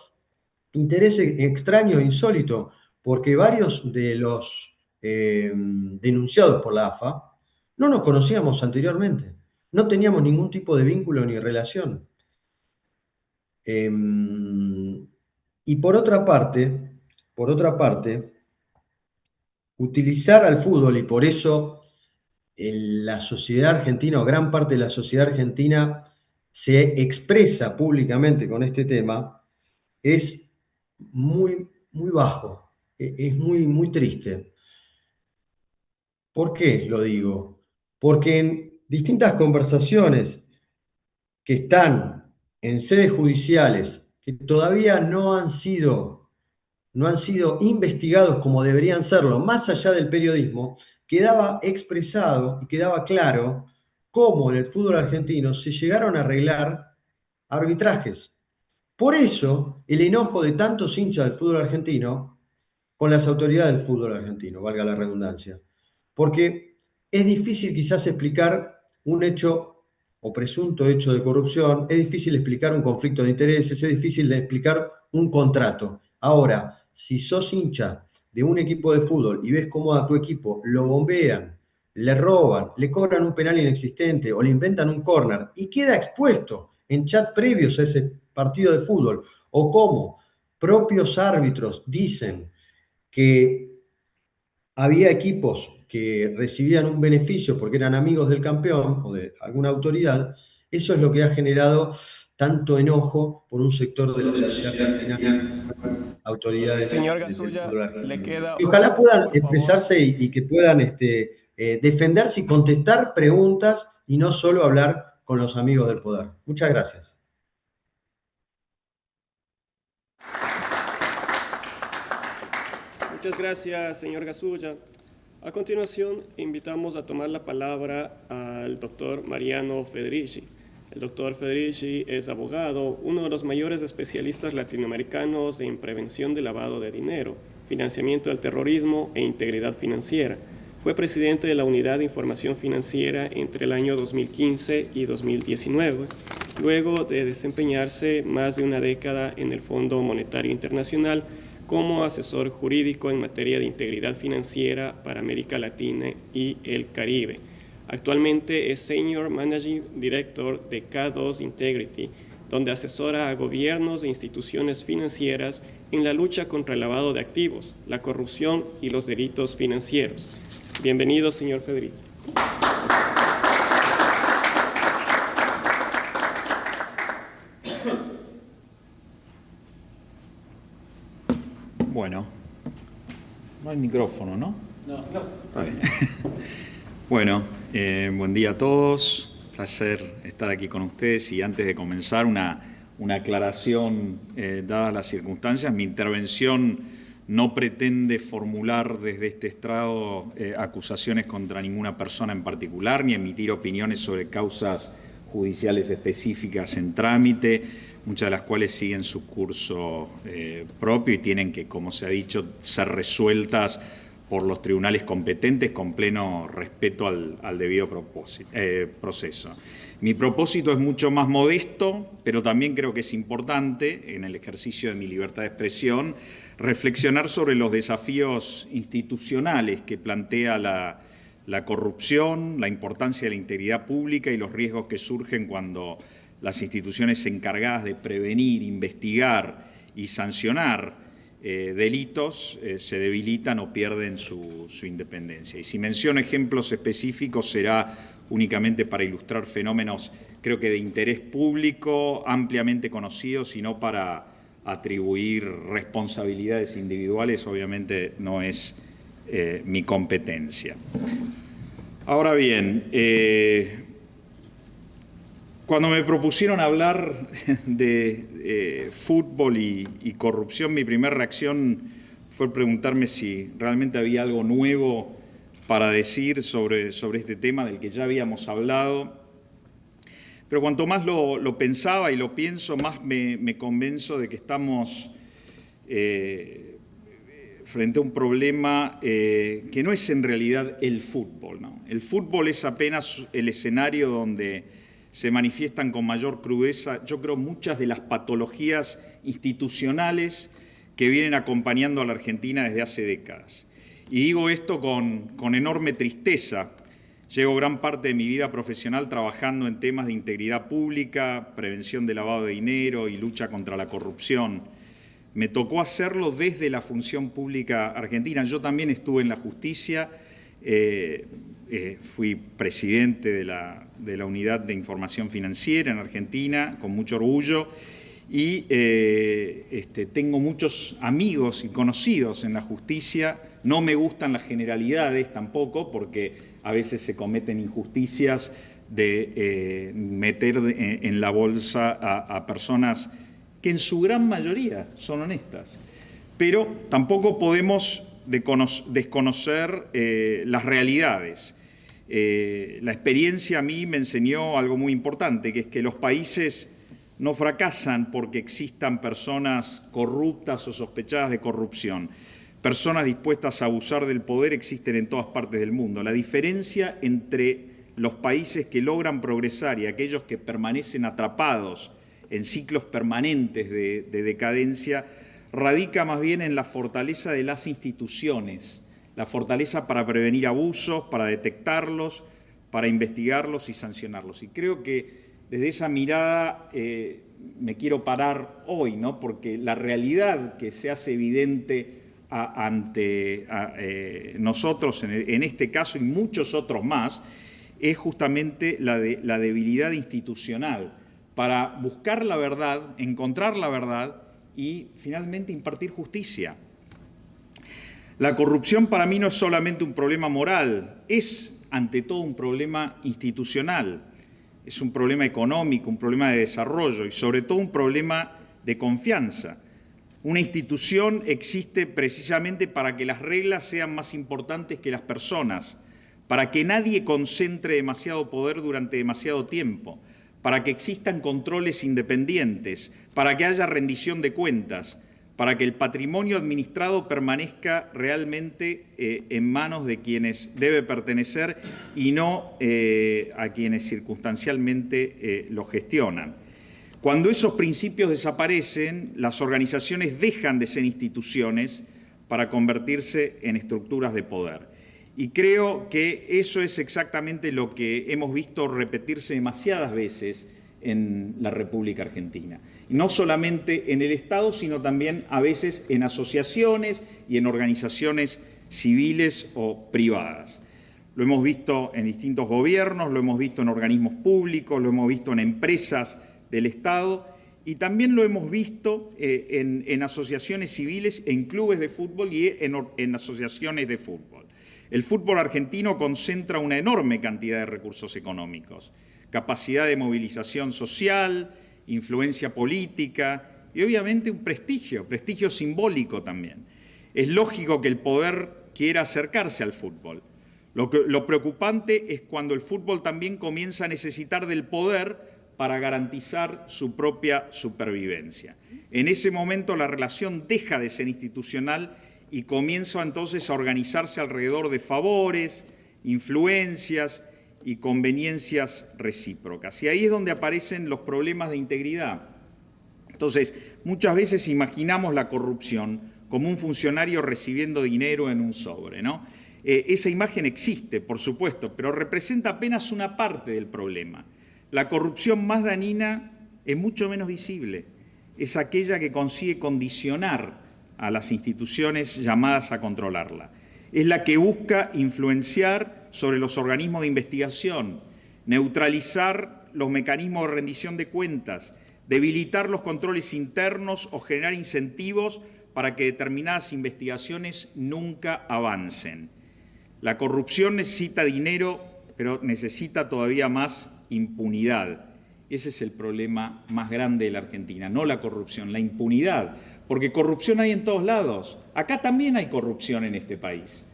interés extraño e insólito, porque varios de los denunciados por la AFA no nos conocíamos anteriormente, no teníamos ningún tipo de vínculo ni relación. Y por otra parte, utilizar al fútbol, y por eso en la sociedad argentina, o gran parte de la sociedad argentina, se expresa públicamente con este tema, es muy, muy bajo, es muy, muy triste. ¿Por qué lo digo? Porque en distintas conversaciones que están en sedes judiciales, que todavía no han sido investigados como deberían serlo, más allá del periodismo, quedaba expresado y quedaba claro cómo en el fútbol argentino se llegaron a arreglar arbitrajes. Por eso, el enojo de tantos hinchas del fútbol argentino con las autoridades del fútbol argentino, valga la redundancia. Porque es difícil quizás explicar un hecho o presunto hecho de corrupción, es difícil explicar un conflicto de intereses, es difícil de explicar un contrato. Ahora, si sos hincha de un equipo de fútbol y ves cómo a tu equipo lo bombean, le roban, le cobran un penal inexistente o le inventan un córner y queda expuesto en chat previos a ese partido de fútbol, o cómo propios árbitros dicen que había equipos que recibían un beneficio porque eran amigos del campeón o de alguna autoridad, eso es lo que ha generado tanto enojo por un sector de la sociedad argentina, autoridades Señor del Gasulla, fútbol argentino. le queda Y ojalá un puedan minuto, por favor. expresarse y que puedan defenderse y contestar preguntas y no solo hablar con los amigos del poder. Muchas gracias. Muchas gracias, señor Gasulla. A continuación, invitamos a tomar la palabra al doctor Mariano Federici. El doctor Federici es abogado, uno de los mayores especialistas latinoamericanos en prevención de lavado de dinero, financiamiento del terrorismo e integridad financiera. Fue presidente de la Unidad de Información Financiera entre el año 2015 y 2019, luego de desempeñarse más de una década en el Fondo Monetario Internacional como asesor jurídico en materia de integridad financiera para América Latina y el Caribe. Actualmente es Senior Managing Director de K2 Integrity, donde asesora a gobiernos e instituciones financieras en la lucha contra el lavado de activos, la corrupción y los delitos financieros. Bienvenido, señor Federici. Bueno, no hay micrófono, ¿no? No. Está bien. Bueno, buen día a todos. Placer estar aquí con ustedes. Y antes de comenzar, una aclaración, dadas las circunstancias. Mi intervención no pretende formular desde este estrado acusaciones contra ninguna persona en particular, ni emitir opiniones sobre causas judiciales específicas en trámite, muchas de las cuales siguen su curso propio y tienen que, como se ha dicho, ser resueltas por los tribunales competentes con pleno respeto al debido proceso. Mi propósito es mucho más modesto, pero también creo que es importante, en el ejercicio de mi libertad de expresión, reflexionar sobre los desafíos institucionales que plantea la corrupción, la importancia de la integridad pública y los riesgos que surgen cuando las instituciones encargadas de prevenir, investigar y sancionar delitos se debilitan o pierden su independencia. Y si menciono ejemplos específicos será únicamente para ilustrar fenómenos, creo que de interés público, ampliamente conocidos, y no para atribuir responsabilidades individuales, obviamente no es mi competencia. Ahora bien, cuando me propusieron hablar de fútbol y corrupción, mi primera reacción fue preguntarme si realmente había algo nuevo para decir sobre este tema del que ya habíamos hablado. Pero cuanto más lo pensaba y lo pienso, más me convenzo de que estamos frente a un problema que no es en realidad el fútbol, ¿no? El fútbol es apenas el escenario donde se manifiestan con mayor crudeza, yo creo, muchas de las patologías institucionales que vienen acompañando a la Argentina desde hace décadas. Y digo esto con enorme tristeza. Llevo gran parte de mi vida profesional trabajando en temas de integridad pública, prevención de lavado de dinero y lucha contra la corrupción. Me tocó hacerlo desde la función pública argentina. Yo también estuve en la justicia, fui presidente de la Unidad de Información Financiera en Argentina, con mucho orgullo, y tengo muchos amigos y conocidos en la justicia. No me gustan las generalidades tampoco, porque a veces se cometen injusticias de meter en la bolsa a personas que en su gran mayoría son honestas. Pero tampoco podemos desconocer las realidades. La experiencia a mí me enseñó algo muy importante, que es que los países no fracasan porque existan personas corruptas o sospechadas de corrupción. Personas dispuestas a abusar del poder existen en todas partes del mundo. La diferencia entre los países que logran progresar y aquellos que permanecen atrapados en ciclos permanentes de decadencia radica más bien en la fortaleza de las instituciones, la fortaleza para prevenir abusos, para detectarlos, para investigarlos y sancionarlos. Y creo que desde esa mirada me quiero parar hoy, ¿no? Porque la realidad que se hace evidente ante nosotros, en este caso y muchos otros más, es justamente la debilidad institucional para buscar la verdad, encontrar la verdad y finalmente impartir justicia. La corrupción para mí no es solamente un problema moral, es ante todo un problema institucional, es un problema económico, un problema de desarrollo y sobre todo un problema de confianza. Una institución existe precisamente para que las reglas sean más importantes que las personas, para que nadie concentre demasiado poder durante demasiado tiempo, para que existan controles independientes, para que haya rendición de cuentas, para que el patrimonio administrado permanezca realmente en manos de quienes debe pertenecer y no a quienes circunstancialmente lo gestionan. Cuando esos principios desaparecen, las organizaciones dejan de ser instituciones para convertirse en estructuras de poder. Y creo que eso es exactamente lo que hemos visto repetirse demasiadas veces en la República Argentina. Y no solamente en el Estado, sino también a veces en asociaciones y en organizaciones civiles o privadas. Lo hemos visto en distintos gobiernos, lo hemos visto en organismos públicos, lo hemos visto en empresas del Estado y también lo hemos visto en asociaciones civiles, en clubes de fútbol y en asociaciones de fútbol. El fútbol argentino concentra una enorme cantidad de recursos económicos, capacidad de movilización social, influencia política y obviamente un prestigio simbólico también. Es lógico que el poder quiera acercarse al fútbol. Lo preocupante es cuando el fútbol también comienza a necesitar del poder para garantizar su propia supervivencia. En ese momento la relación deja de ser institucional y comienza entonces a organizarse alrededor de favores, influencias y conveniencias recíprocas. Y ahí es donde aparecen los problemas de integridad. Entonces, muchas veces imaginamos la corrupción como un funcionario recibiendo dinero en un sobre, ¿no? Esa imagen existe, por supuesto, pero representa apenas una parte del problema. La corrupción más dañina es mucho menos visible. Es aquella que consigue condicionar a las instituciones llamadas a controlarla. Es la que busca influenciar sobre los organismos de investigación, neutralizar los mecanismos de rendición de cuentas, debilitar los controles internos o generar incentivos para que determinadas investigaciones nunca avancen. La corrupción necesita dinero, pero necesita todavía más impunidad. Ese es el problema más grande de la Argentina, no la corrupción, la impunidad. Porque corrupción hay en todos lados. Acá también hay corrupción en este país.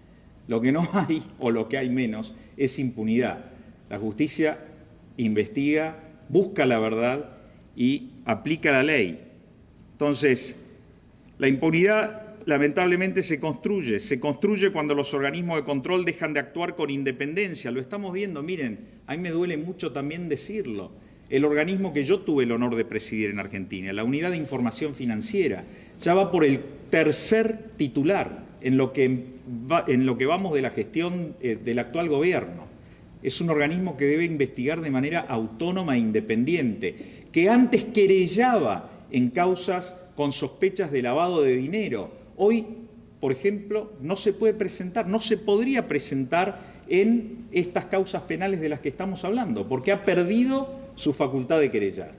Lo que no hay, o lo que hay menos, es impunidad. La justicia investiga, busca la verdad y aplica la ley. Entonces, la impunidad lamentablemente se construye cuando los organismos de control dejan de actuar con independencia. Lo estamos viendo, miren, a mí me duele mucho también decirlo. El organismo que yo tuve el honor de presidir en Argentina, la Unidad de Información Financiera, ya va por el tercer titular en lo que vamos de la gestión del actual gobierno. Es un organismo que debe investigar de manera autónoma e independiente, que antes querellaba en causas con sospechas de lavado de dinero. Hoy, por ejemplo, no se puede presentar, no se podría presentar en estas causas penales de las que estamos hablando, porque ha perdido su facultad de querellar.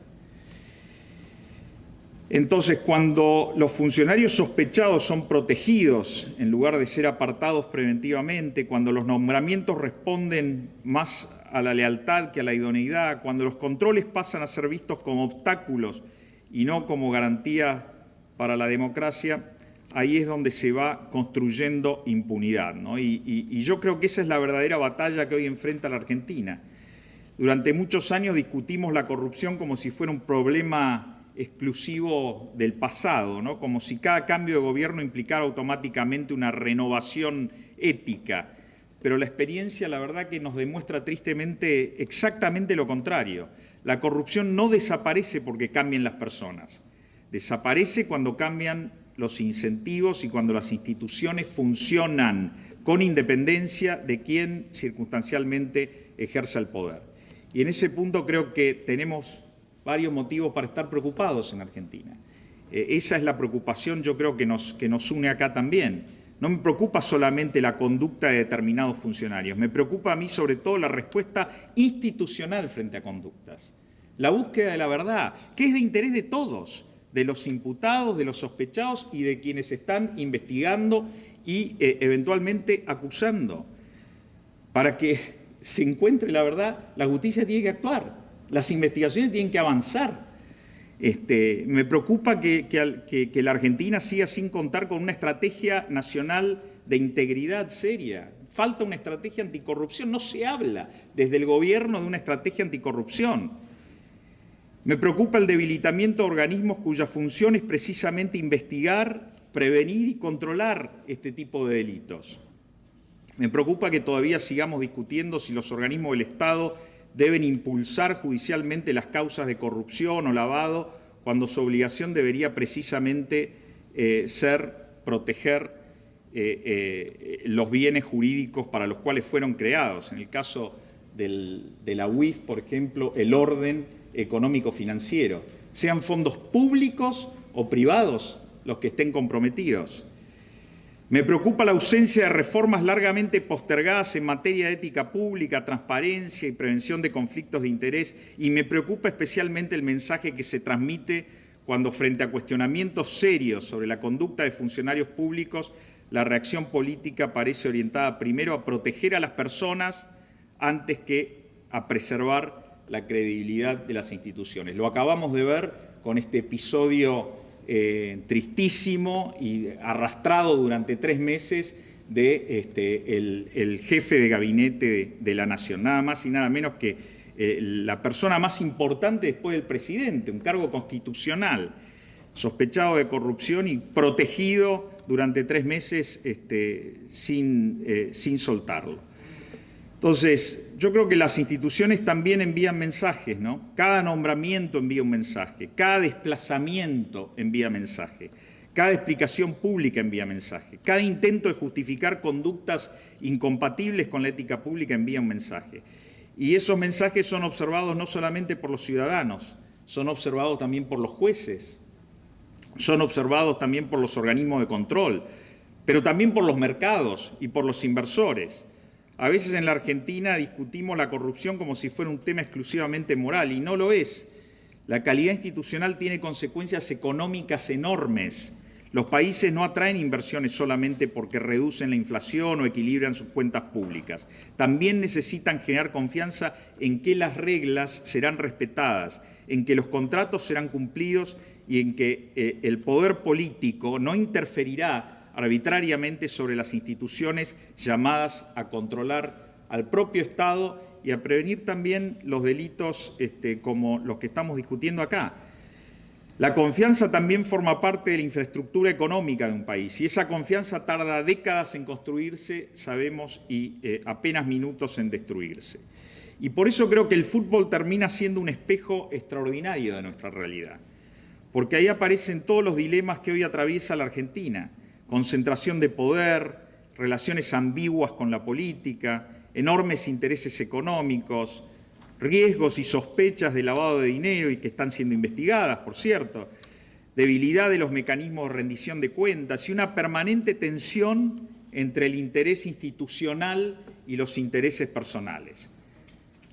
Entonces, cuando los funcionarios sospechados son protegidos en lugar de ser apartados preventivamente, cuando los nombramientos responden más a la lealtad que a la idoneidad, cuando los controles pasan a ser vistos como obstáculos y no como garantía para la democracia, ahí es donde se va construyendo impunidad, ¿no? Y yo creo que esa es la verdadera batalla que hoy enfrenta la Argentina. Durante muchos años discutimos la corrupción como si fuera un problema exclusivo del pasado, ¿no? Como si cada cambio de gobierno implicara automáticamente una renovación ética. Pero la experiencia, la verdad, que nos demuestra tristemente exactamente lo contrario. La corrupción no desaparece porque cambien las personas. Desaparece cuando cambian los incentivos y cuando las instituciones funcionan con independencia de quien circunstancialmente ejerza el poder. Y en ese punto creo que tenemos varios motivos para estar preocupados en Argentina. Esa es la preocupación, yo creo, que nos une acá también. No me preocupa solamente la conducta de determinados funcionarios, me preocupa a mí sobre todo la respuesta institucional frente a conductas. La búsqueda de la verdad, que es de interés de todos, de los imputados, de los sospechados y de quienes están investigando y eventualmente acusando. Para que se encuentre la verdad, la justicia tiene que actuar, las investigaciones tienen que avanzar. Me preocupa que la Argentina siga sin contar con una estrategia nacional de integridad seria. Falta una estrategia anticorrupción, no se habla desde el gobierno de una estrategia anticorrupción. Me preocupa el debilitamiento de organismos cuya función es precisamente investigar, prevenir y controlar este tipo de delitos. Me preocupa que todavía sigamos discutiendo si los organismos del Estado deben impulsar judicialmente las causas de corrupción o lavado, cuando su obligación debería precisamente ser proteger los bienes jurídicos para los cuales fueron creados. En el caso de la UIF, por ejemplo, el orden económico-financiero, sean fondos públicos o privados los que estén comprometidos. Me preocupa la ausencia de reformas largamente postergadas en materia de ética pública, transparencia y prevención de conflictos de interés, y me preocupa especialmente el mensaje que se transmite cuando, frente a cuestionamientos serios sobre la conducta de funcionarios públicos, la reacción política parece orientada primero a proteger a las personas antes que a preservar la credibilidad de las instituciones. Lo acabamos de ver con este episodio tristísimo y arrastrado durante 3 meses de el jefe de gabinete de la Nación, nada más y nada menos que la persona más importante después del presidente, un cargo constitucional, sospechado de corrupción y protegido durante 3 meses sin soltarlo. Entonces, yo creo que las instituciones también envían mensajes, ¿no? Cada nombramiento envía un mensaje, cada desplazamiento envía mensaje, cada explicación pública envía mensaje, cada intento de justificar conductas incompatibles con la ética pública envía un mensaje. Y esos mensajes son observados no solamente por los ciudadanos, son observados también por los jueces, son observados también por los organismos de control, pero también por los mercados y por los inversores. A veces en la Argentina discutimos la corrupción como si fuera un tema exclusivamente moral, y no lo es. La calidad institucional tiene consecuencias económicas enormes. Los países no atraen inversiones solamente porque reducen la inflación o equilibran sus cuentas públicas. También necesitan generar confianza en que las reglas serán respetadas, en que los contratos serán cumplidos y en que el poder político no interferirá arbitrariamente sobre las instituciones llamadas a controlar al propio Estado y a prevenir también los delitos como los que estamos discutiendo acá. La confianza también forma parte de la infraestructura económica de un país y esa confianza tarda décadas en construirse, sabemos, y apenas minutos en destruirse. Y por eso creo que el fútbol termina siendo un espejo extraordinario de nuestra realidad, porque ahí aparecen todos los dilemas que hoy atraviesa la Argentina: concentración de poder, relaciones ambiguas con la política, enormes intereses económicos, riesgos y sospechas de lavado de dinero y que están siendo investigadas, por cierto, debilidad de los mecanismos de rendición de cuentas y una permanente tensión entre el interés institucional y los intereses personales.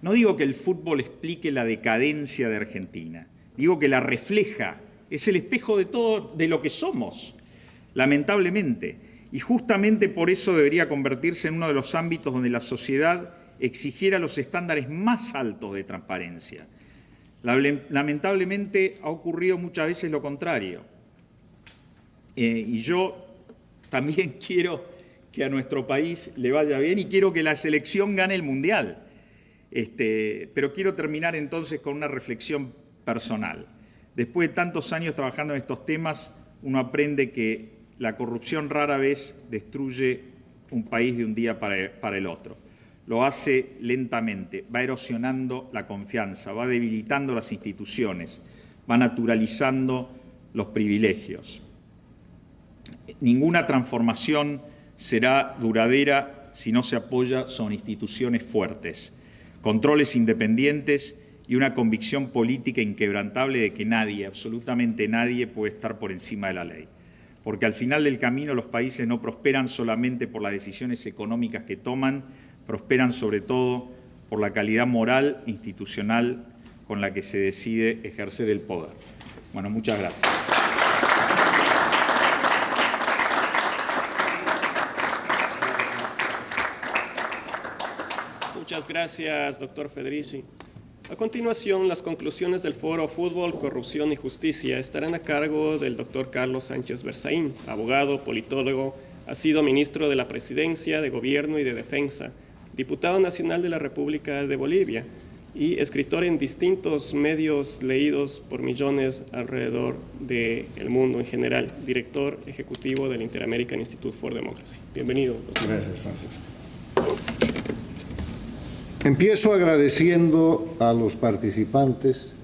No digo que el fútbol explique la decadencia de Argentina, digo que la refleja, es el espejo de todo, de lo que somos, lamentablemente, y justamente por eso debería convertirse en uno de los ámbitos donde la sociedad exigiera los estándares más altos de transparencia. Lamentablemente ha ocurrido muchas veces lo contrario. Y yo también quiero que a nuestro país le vaya bien y quiero que la selección gane el Mundial. Pero quiero terminar entonces con una reflexión personal. Después de tantos años trabajando en estos temas, uno aprende que la corrupción rara vez destruye un país de un día para el otro. Lo hace lentamente, va erosionando la confianza, va debilitando las instituciones, va naturalizando los privilegios. Ninguna transformación será duradera si no se apoya sobre instituciones fuertes, controles independientes y una convicción política inquebrantable de que nadie, absolutamente nadie, puede estar por encima de la ley. Porque al final del camino los países no prosperan solamente por las decisiones económicas que toman, prosperan sobre todo por la calidad moral e institucional con la que se decide ejercer el poder. Bueno, muchas gracias. Muchas gracias, doctor Federici. A continuación, las conclusiones del Foro Fútbol, Corrupción y Justicia estarán a cargo del doctor Carlos Sánchez Berzaín, abogado, politólogo, ha sido ministro de la Presidencia, de Gobierno y de Defensa, diputado nacional de la República de Bolivia y escritor en distintos medios leídos por millones alrededor del mundo en general, director ejecutivo del Inter-American Institute for Democracy. Bienvenido, doctor. Gracias, Francisco. Empiezo agradeciendo a los participantes,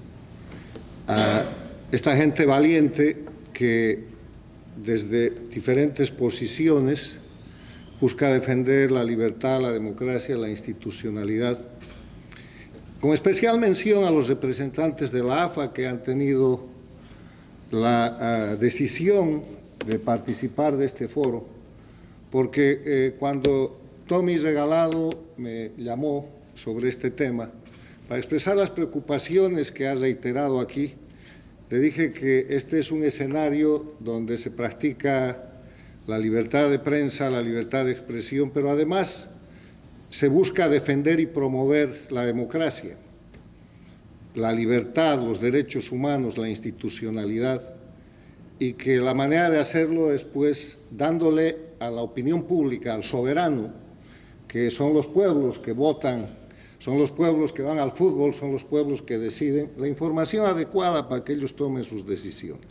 a esta gente valiente que desde diferentes posiciones busca defender la libertad, la democracia, la institucionalidad. Con especial mención a los representantes de la AFA que han tenido la decisión de participar de este foro, porque cuando Tommy Regalado me llamó sobre este tema, para expresar las preocupaciones que ha reiterado aquí, le dije que este es un escenario donde se practica la libertad de prensa, la libertad de expresión, pero además se busca defender y promover la democracia, la libertad, los derechos humanos, la institucionalidad, y que la manera de hacerlo es pues dándole a la opinión pública, al soberano, que son los pueblos que votan, son los pueblos que van al fútbol, son los pueblos que deciden, la información adecuada para que ellos tomen sus decisiones.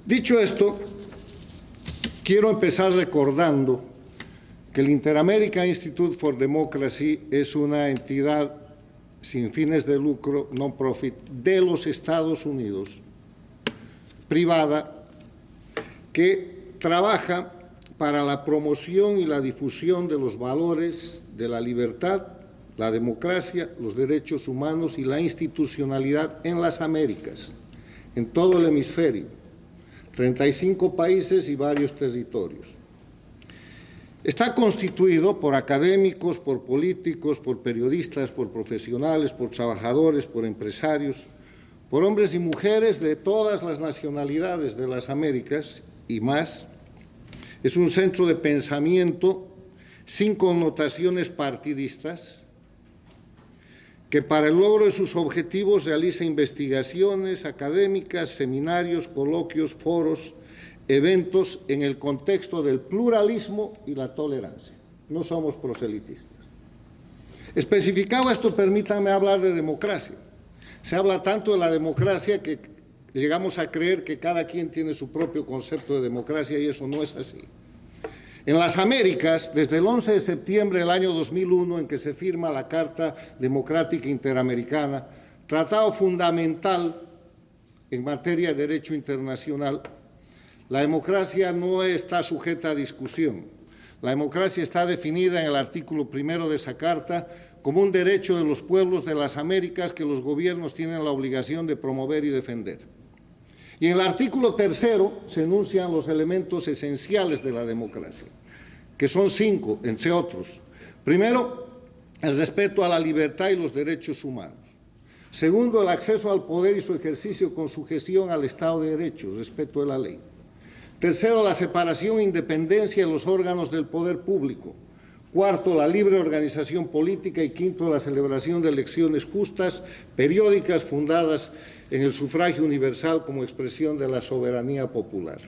Dicho esto, quiero empezar recordando que el Inter-American Institute for Democracy es una entidad sin fines de lucro, non-profit, de los Estados Unidos, privada, que trabaja para la promoción y la difusión de los valores de la libertad, la democracia, los derechos humanos y la institucionalidad en las Américas, en todo el hemisferio, 35 países y varios territorios. Está constituido por académicos, por políticos, por periodistas, por profesionales, por trabajadores, por empresarios, por hombres y mujeres de todas las nacionalidades de las Américas y más. Es un centro de pensamiento sin connotaciones partidistas, que para el logro de sus objetivos realiza investigaciones académicas, seminarios, coloquios, foros, eventos en el contexto del pluralismo y la tolerancia. No somos proselitistas. Especificado esto, permítanme hablar de democracia. Se habla tanto de la democracia que llegamos a creer que cada quien tiene su propio concepto de democracia y eso no es así. En las Américas, desde el 11 de septiembre del año 2001, en que se firma la Carta Democrática Interamericana, tratado fundamental en materia de derecho internacional, la democracia no está sujeta a discusión. La democracia está definida en el artículo 1 de esa carta como un derecho de los pueblos de las Américas que los gobiernos tienen la obligación de promover y defender. Y en el artículo 3 se enuncian los elementos esenciales de la democracia, que son 5, entre otros. Primero, el respeto a la libertad y los derechos humanos. Segundo, el acceso al poder y su ejercicio con sujeción al Estado de Derecho, respeto de la ley. Tercero, la separación e independencia de los órganos del poder público. Cuarto, la libre organización política. Y quinto, la celebración de elecciones justas, periódicas, fundadas en el sufragio universal como expresión de la soberanía popular.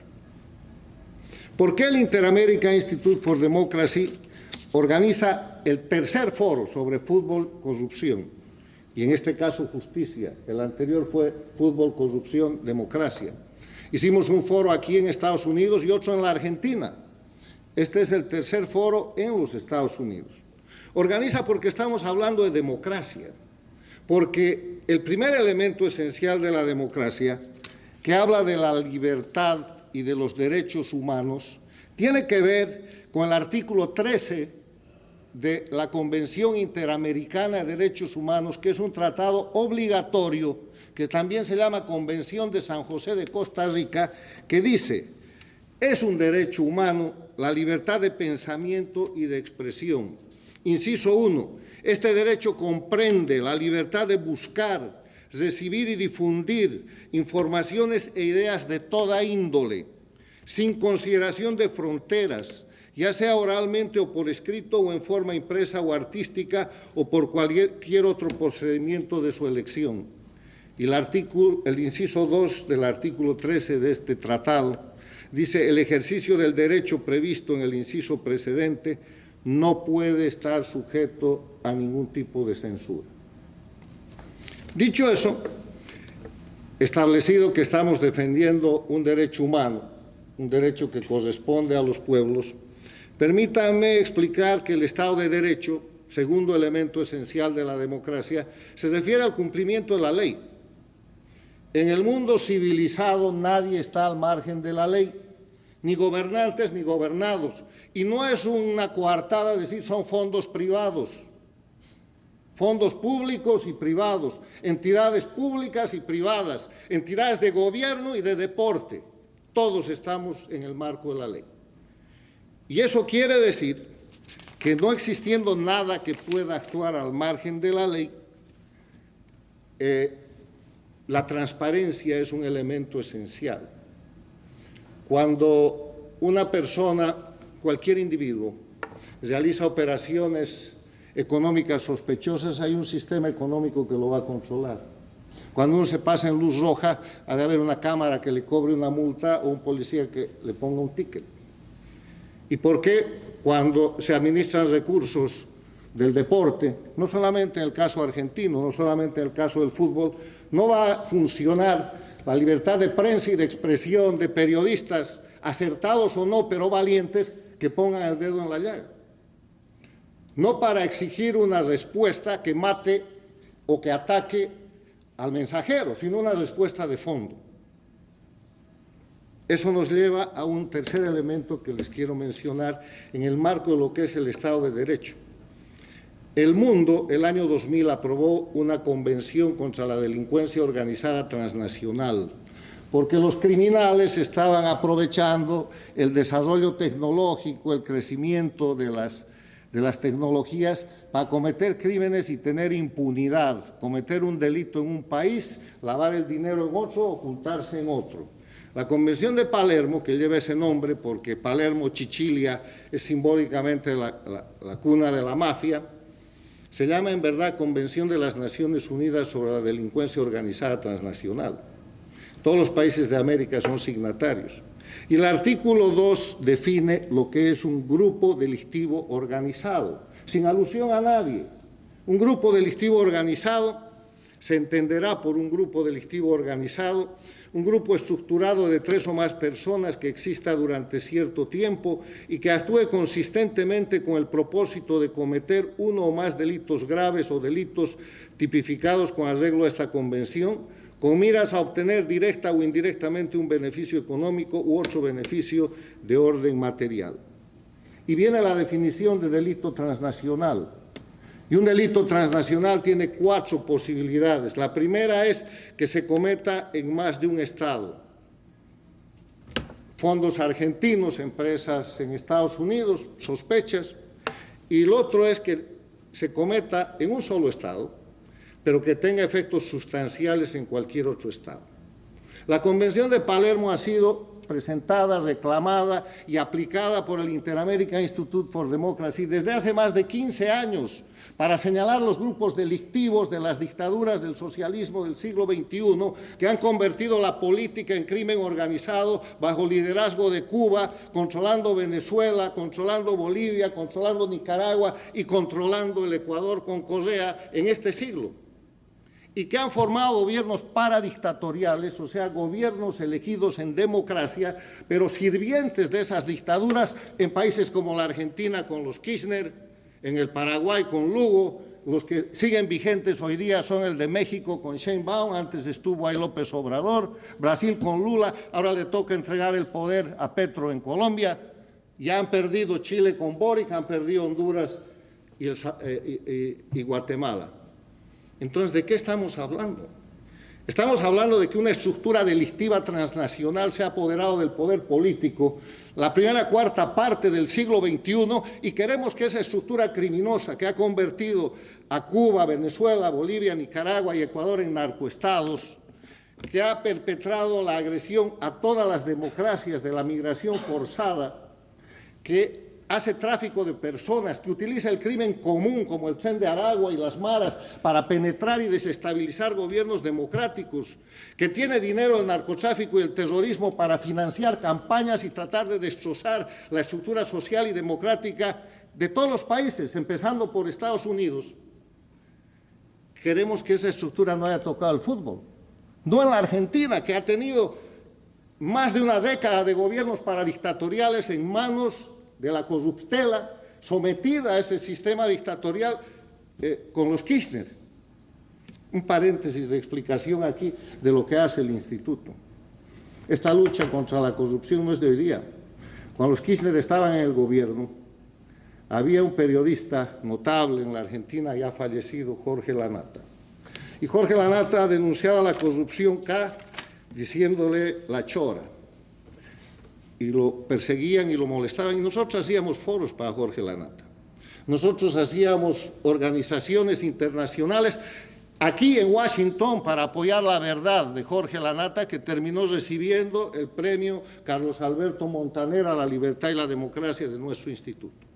¿Por qué el Inter-American Institute for Democracy organiza el tercer foro sobre fútbol, corrupción? Y en este caso justicia. El anterior fue fútbol, corrupción, democracia. Hicimos un foro aquí en Estados Unidos y otro en la Argentina. Este es el tercer foro en los Estados Unidos. Organiza porque estamos hablando de democracia, porque el primer elemento esencial de la democracia, que habla de la libertad y de los derechos humanos, tiene que ver con el artículo 13 de la Convención Interamericana de Derechos Humanos, que es un tratado obligatorio, que también se llama Convención de San José de Costa Rica, que dice: es un derecho humano la libertad de pensamiento y de expresión. Inciso 1. Este derecho comprende la libertad de buscar, recibir y difundir informaciones e ideas de toda índole, sin consideración de fronteras, ya sea oralmente o por escrito o en forma impresa o artística o por cualquier otro procedimiento de su elección. Y el inciso 2 del artículo 13 de este tratado dice: el ejercicio del derecho previsto en el inciso precedente no puede estar sujeto a ningún tipo de censura. Dicho eso, establecido que estamos defendiendo un derecho humano, un derecho que corresponde a los pueblos, permítanme explicar que el Estado de Derecho, segundo elemento esencial de la democracia, se refiere al cumplimiento de la ley. En el mundo civilizado nadie está al margen de la ley, ni gobernantes ni gobernados. Y no es una coartada decir son fondos privados, fondos públicos y privados, entidades públicas y privadas, entidades de gobierno y de deporte. Todos estamos en el marco de la ley. Y eso quiere decir que no existiendo nada que pueda actuar al margen de la ley, la transparencia es un elemento esencial. Cuando una persona, cualquier individuo, realiza operaciones económicas sospechosas, hay un sistema económico que lo va a controlar. Cuando uno se pasa en luz roja, ha de haber una cámara que le cobre una multa o un policía que le ponga un ticket. ¿Y por qué cuando se administran recursos del deporte, no solamente en el caso argentino, no solamente en el caso del fútbol, no va a funcionar la libertad de prensa y de expresión de periodistas, acertados o no, pero valientes, que pongan el dedo en la llaga? No para exigir una respuesta que mate o que ataque al mensajero, sino una respuesta de fondo. Eso nos lleva a un tercer elemento que les quiero mencionar en el marco de lo que es el Estado de Derecho. El mundo, el año 2000, aprobó una convención contra la delincuencia organizada transnacional, porque los criminales estaban aprovechando el desarrollo tecnológico, el crecimiento de las tecnologías para cometer crímenes y tener impunidad, cometer un delito en un país, lavar el dinero en otro, ocultarse en otro. La Convención de Palermo, que lleva ese nombre porque Palermo, Sicilia, es simbólicamente la cuna de la mafia, se llama en verdad Convención de las Naciones Unidas sobre la Delincuencia Organizada Transnacional. Todos los países de América son signatarios. Y el artículo 2 define lo que es un grupo delictivo organizado, sin alusión a nadie. Un grupo delictivo organizado se entenderá por un grupo delictivo organizado, un grupo estructurado de 3 o más personas que exista durante cierto tiempo y que actúe consistentemente con el propósito de cometer uno o más delitos graves o delitos tipificados con arreglo a esta convención, con miras a obtener directa o indirectamente un beneficio económico u otro beneficio de orden material. Y viene la definición de delito transnacional. Y un delito transnacional tiene 4 posibilidades. La primera es que se cometa en más de un Estado. Fondos argentinos, empresas en Estados Unidos, sospechas. Y el otro es que se cometa en un solo Estado, pero que tenga efectos sustanciales en cualquier otro Estado. La Convención de Palermo ha sido presentada, reclamada y aplicada por el Inter-American Institute for Democracy desde hace más de 15 años para señalar los grupos delictivos de las dictaduras del socialismo del siglo XXI que han convertido la política en crimen organizado bajo liderazgo de Cuba, controlando Venezuela, controlando Bolivia, controlando Nicaragua y controlando el Ecuador con Correa en este siglo. Y que han formado gobiernos paradictatoriales, o sea, gobiernos elegidos en democracia, pero sirvientes de esas dictaduras en países como la Argentina con los Kirchner, en el Paraguay con Lugo, los que siguen vigentes hoy día son el de México con Sheinbaum, antes estuvo ahí López Obrador, Brasil con Lula, ahora le toca entregar el poder a Petro en Colombia, ya han perdido Chile con Boric, han perdido Honduras y Guatemala. Entonces, ¿de qué estamos hablando? Estamos hablando de que una estructura delictiva transnacional se ha apoderado del poder político, la primera cuarta parte del siglo XXI, y queremos que esa estructura criminosa que ha convertido a Cuba, Venezuela, Bolivia, Nicaragua y Ecuador en narcoestados, que ha perpetrado la agresión a todas las democracias de la migración forzada, que hace tráfico de personas, que utiliza el crimen común como el Tren de Aragua y las maras para penetrar y desestabilizar gobiernos democráticos, que tiene dinero el narcotráfico y el terrorismo para financiar campañas y tratar de destrozar la estructura social y democrática de todos los países, empezando por Estados Unidos. Queremos que esa estructura no haya tocado el fútbol. No en la Argentina, que ha tenido más de una década de gobiernos paradictatoriales en manos de la corruptela, sometida a ese sistema dictatorial con los Kirchner. Un paréntesis de explicación aquí de lo que hace el instituto. Esta lucha contra la corrupción no es de hoy día. Cuando los Kirchner estaban en el gobierno, había un periodista notable en la Argentina, ya fallecido, Jorge Lanata. Y Jorge Lanata denunciaba la corrupción acá, diciéndole la chora. Y lo perseguían y lo molestaban, y nosotros hacíamos foros para Jorge Lanata. Nosotros hacíamos organizaciones internacionales aquí en Washington para apoyar la verdad de Jorge Lanata, que terminó recibiendo el premio Carlos Alberto Montaner a la libertad y la democracia de nuestro instituto.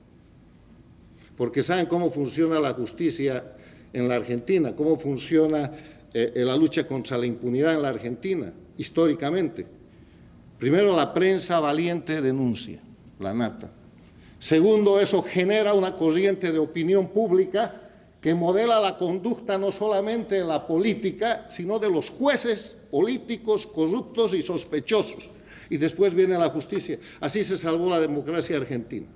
Porque saben cómo funciona la justicia en la Argentina, cómo funciona la lucha contra la impunidad en la Argentina, históricamente. Primero, la prensa valiente denuncia, Lanata. Segundo, eso genera una corriente de opinión pública que modela la conducta no solamente de la política, sino de los jueces políticos corruptos y sospechosos. Y después viene la justicia. Así se salvó la democracia argentina.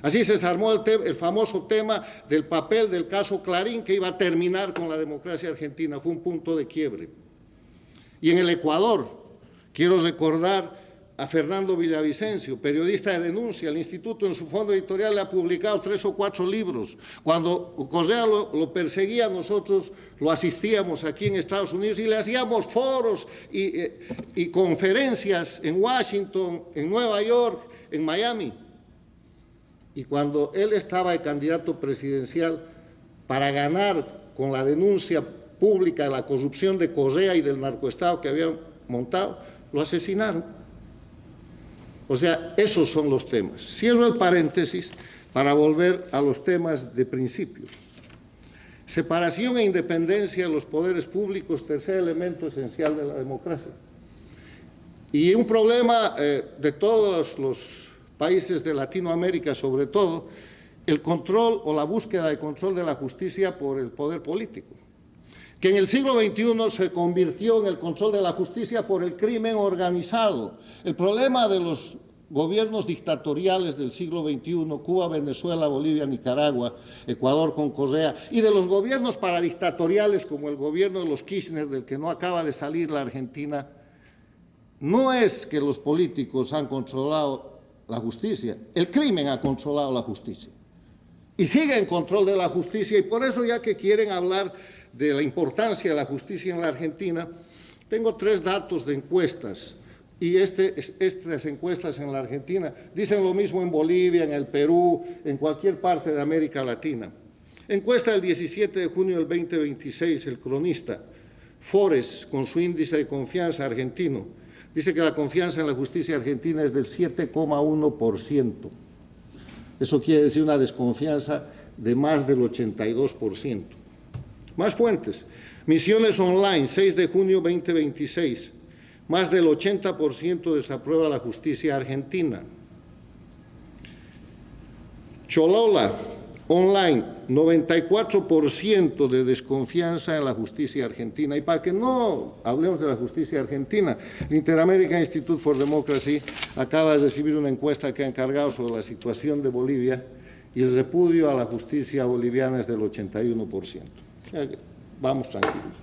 Así se armó el famoso tema del papel del caso Clarín, que iba a terminar con la democracia argentina. Fue un punto de quiebre. Y en el Ecuador, quiero recordar a Fernando Villavicencio, periodista de denuncia. El instituto en su fondo editorial le ha publicado 3 o 4 libros. Cuando Correa lo perseguía, nosotros lo asistíamos aquí en Estados Unidos y le hacíamos foros y conferencias en Washington, en Nueva York, en Miami. Y cuando él estaba de candidato presidencial para ganar con la denuncia pública de la corrupción de Correa y del narcoestado que habían montado, lo asesinaron. O sea, esos son los temas. Cierro el paréntesis para volver a los temas de principios. Separación e independencia de los poderes públicos, tercer elemento esencial de la democracia. Y un problema de todos los países de Latinoamérica, sobre todo, el control o la búsqueda de control de la justicia por el poder político, que en el siglo XXI se convirtió en el control de la justicia por el crimen organizado. El problema de los gobiernos dictatoriales del siglo XXI, Cuba, Venezuela, Bolivia, Nicaragua, Ecuador con Correa, y de los gobiernos paradictatoriales como el gobierno de los Kirchner, del que no acaba de salir la Argentina, no es que los políticos han controlado la justicia, el crimen ha controlado la justicia. Y sigue en control de la justicia, y por eso, ya que quieren hablar de la importancia de la justicia en la Argentina, tengo 3 datos de encuestas. Y estas encuestas en la Argentina dicen lo mismo en Bolivia, en el Perú, en cualquier parte de América Latina. Encuesta del 17 de junio del 2026, el cronista Fores, con su índice de confianza argentino, dice que la confianza en la justicia argentina es del 7,1%. Eso quiere decir una desconfianza de más del 82%. Más fuentes. Misiones Online, 6 de junio 2026. Más del 80% desaprueba la justicia argentina. Cholola, online, 94% de desconfianza en la justicia argentina. Y para que no hablemos de la justicia argentina, el Inter-American Institute for Democracy acaba de recibir una encuesta que ha encargado sobre la situación de Bolivia, y el repudio a la justicia boliviana es del 81%. Vamos tranquilos.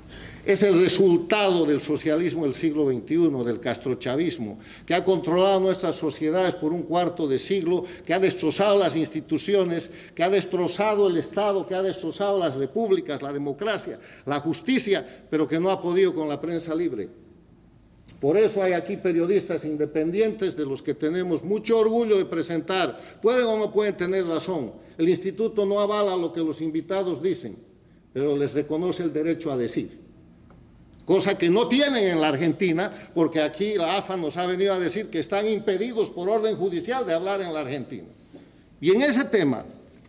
Es el resultado del socialismo del siglo XXI, del castrochavismo, que ha controlado nuestras sociedades por un cuarto de siglo, que ha destrozado las instituciones, que ha destrozado el Estado, que ha destrozado las repúblicas, la democracia, la justicia, pero que no ha podido con la prensa libre. Por eso hay aquí periodistas independientes de los que tenemos mucho orgullo de presentar. Pueden o no pueden tener razón. El instituto no avala lo que los invitados dicen, pero les reconoce el derecho a decir, cosa que no tienen en la Argentina, porque aquí la AFA nos ha venido a decir que están impedidos por orden judicial de hablar en la Argentina. Y en ese tema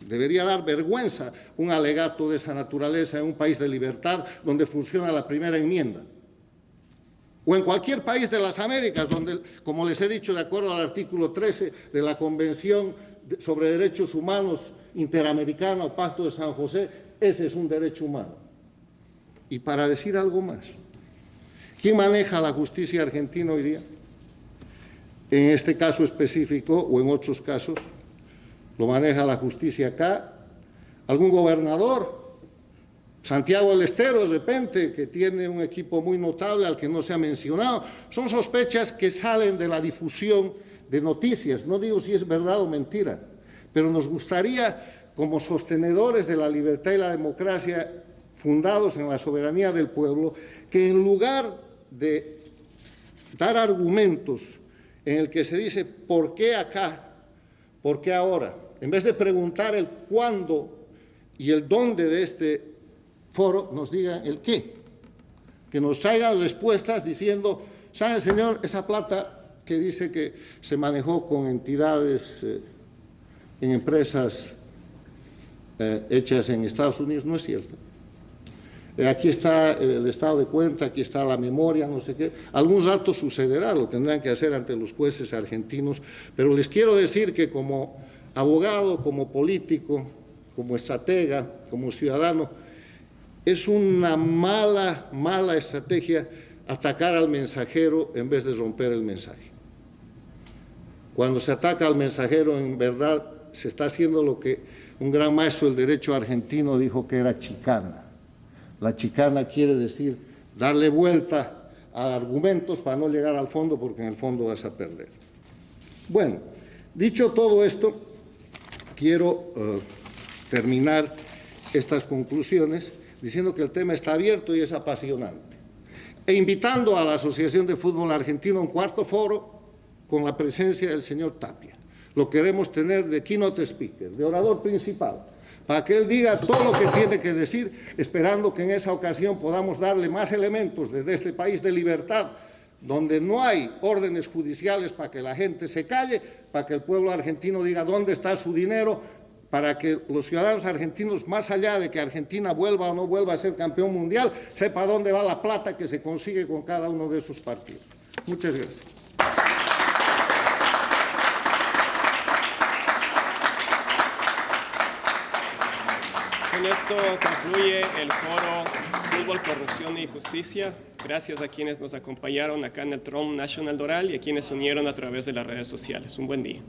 debería dar vergüenza un alegato de esa naturaleza en un país de libertad donde funciona la primera enmienda. O en cualquier país de las Américas, donde, como les he dicho, de acuerdo al artículo 13 de la Convención sobre Derechos Humanos Interamericana o Pacto de San José, ese es un derecho humano. Y para decir algo más, ¿quién maneja la justicia argentina hoy día? En este caso específico o en otros casos, lo maneja la justicia acá, algún gobernador, Santiago del Estero, de repente, que tiene un equipo muy notable al que no se ha mencionado. Son sospechas que salen de la difusión de noticias, no digo si es verdad o mentira, pero nos gustaría, como sostenedores de la libertad y la democracia, fundados en la soberanía del pueblo, que en lugar de dar argumentos en el que se dice ¿por qué acá? ¿Por qué ahora? En vez de preguntar el cuándo y el dónde de este foro, nos digan el qué, que nos traigan respuestas diciendo, ¿sabe, señor, esa plata que dice que se manejó con entidades en empresas hechas en Estados Unidos, no es cierto? Aquí está el estado de cuenta, aquí está la memoria, no sé qué. Algún rato sucederá, lo tendrán que hacer ante los jueces argentinos, pero les quiero decir que como abogado, como político, como estratega, como ciudadano, es una mala estrategia atacar al mensajero en vez de romper el mensaje. Cuando se ataca al mensajero, en verdad, se está haciendo lo que un gran maestro del derecho argentino dijo que era chicana. La chicana quiere decir darle vuelta a argumentos para no llegar al fondo, porque en el fondo vas a perder. Bueno, dicho todo esto, quiero terminar estas conclusiones diciendo que el tema está abierto y es apasionante, e invitando a la Asociación de Fútbol Argentino a un cuarto foro con la presencia del señor Tapia. Lo queremos tener de keynote speaker, de orador principal, para que él diga todo lo que tiene que decir, esperando que en esa ocasión podamos darle más elementos desde este país de libertad, donde no hay órdenes judiciales para que la gente se calle, para que el pueblo argentino diga dónde está su dinero, para que los ciudadanos argentinos, más allá de que Argentina vuelva o no vuelva a ser campeón mundial, sepa dónde va la plata que se consigue con cada uno de esos partidos. Muchas gracias. esto concluye el foro Fútbol, Corrupción y Justicia. Gracias a quienes nos acompañaron acá en el Trump National Doral y a quienes se unieron a través de las redes sociales. Un buen día.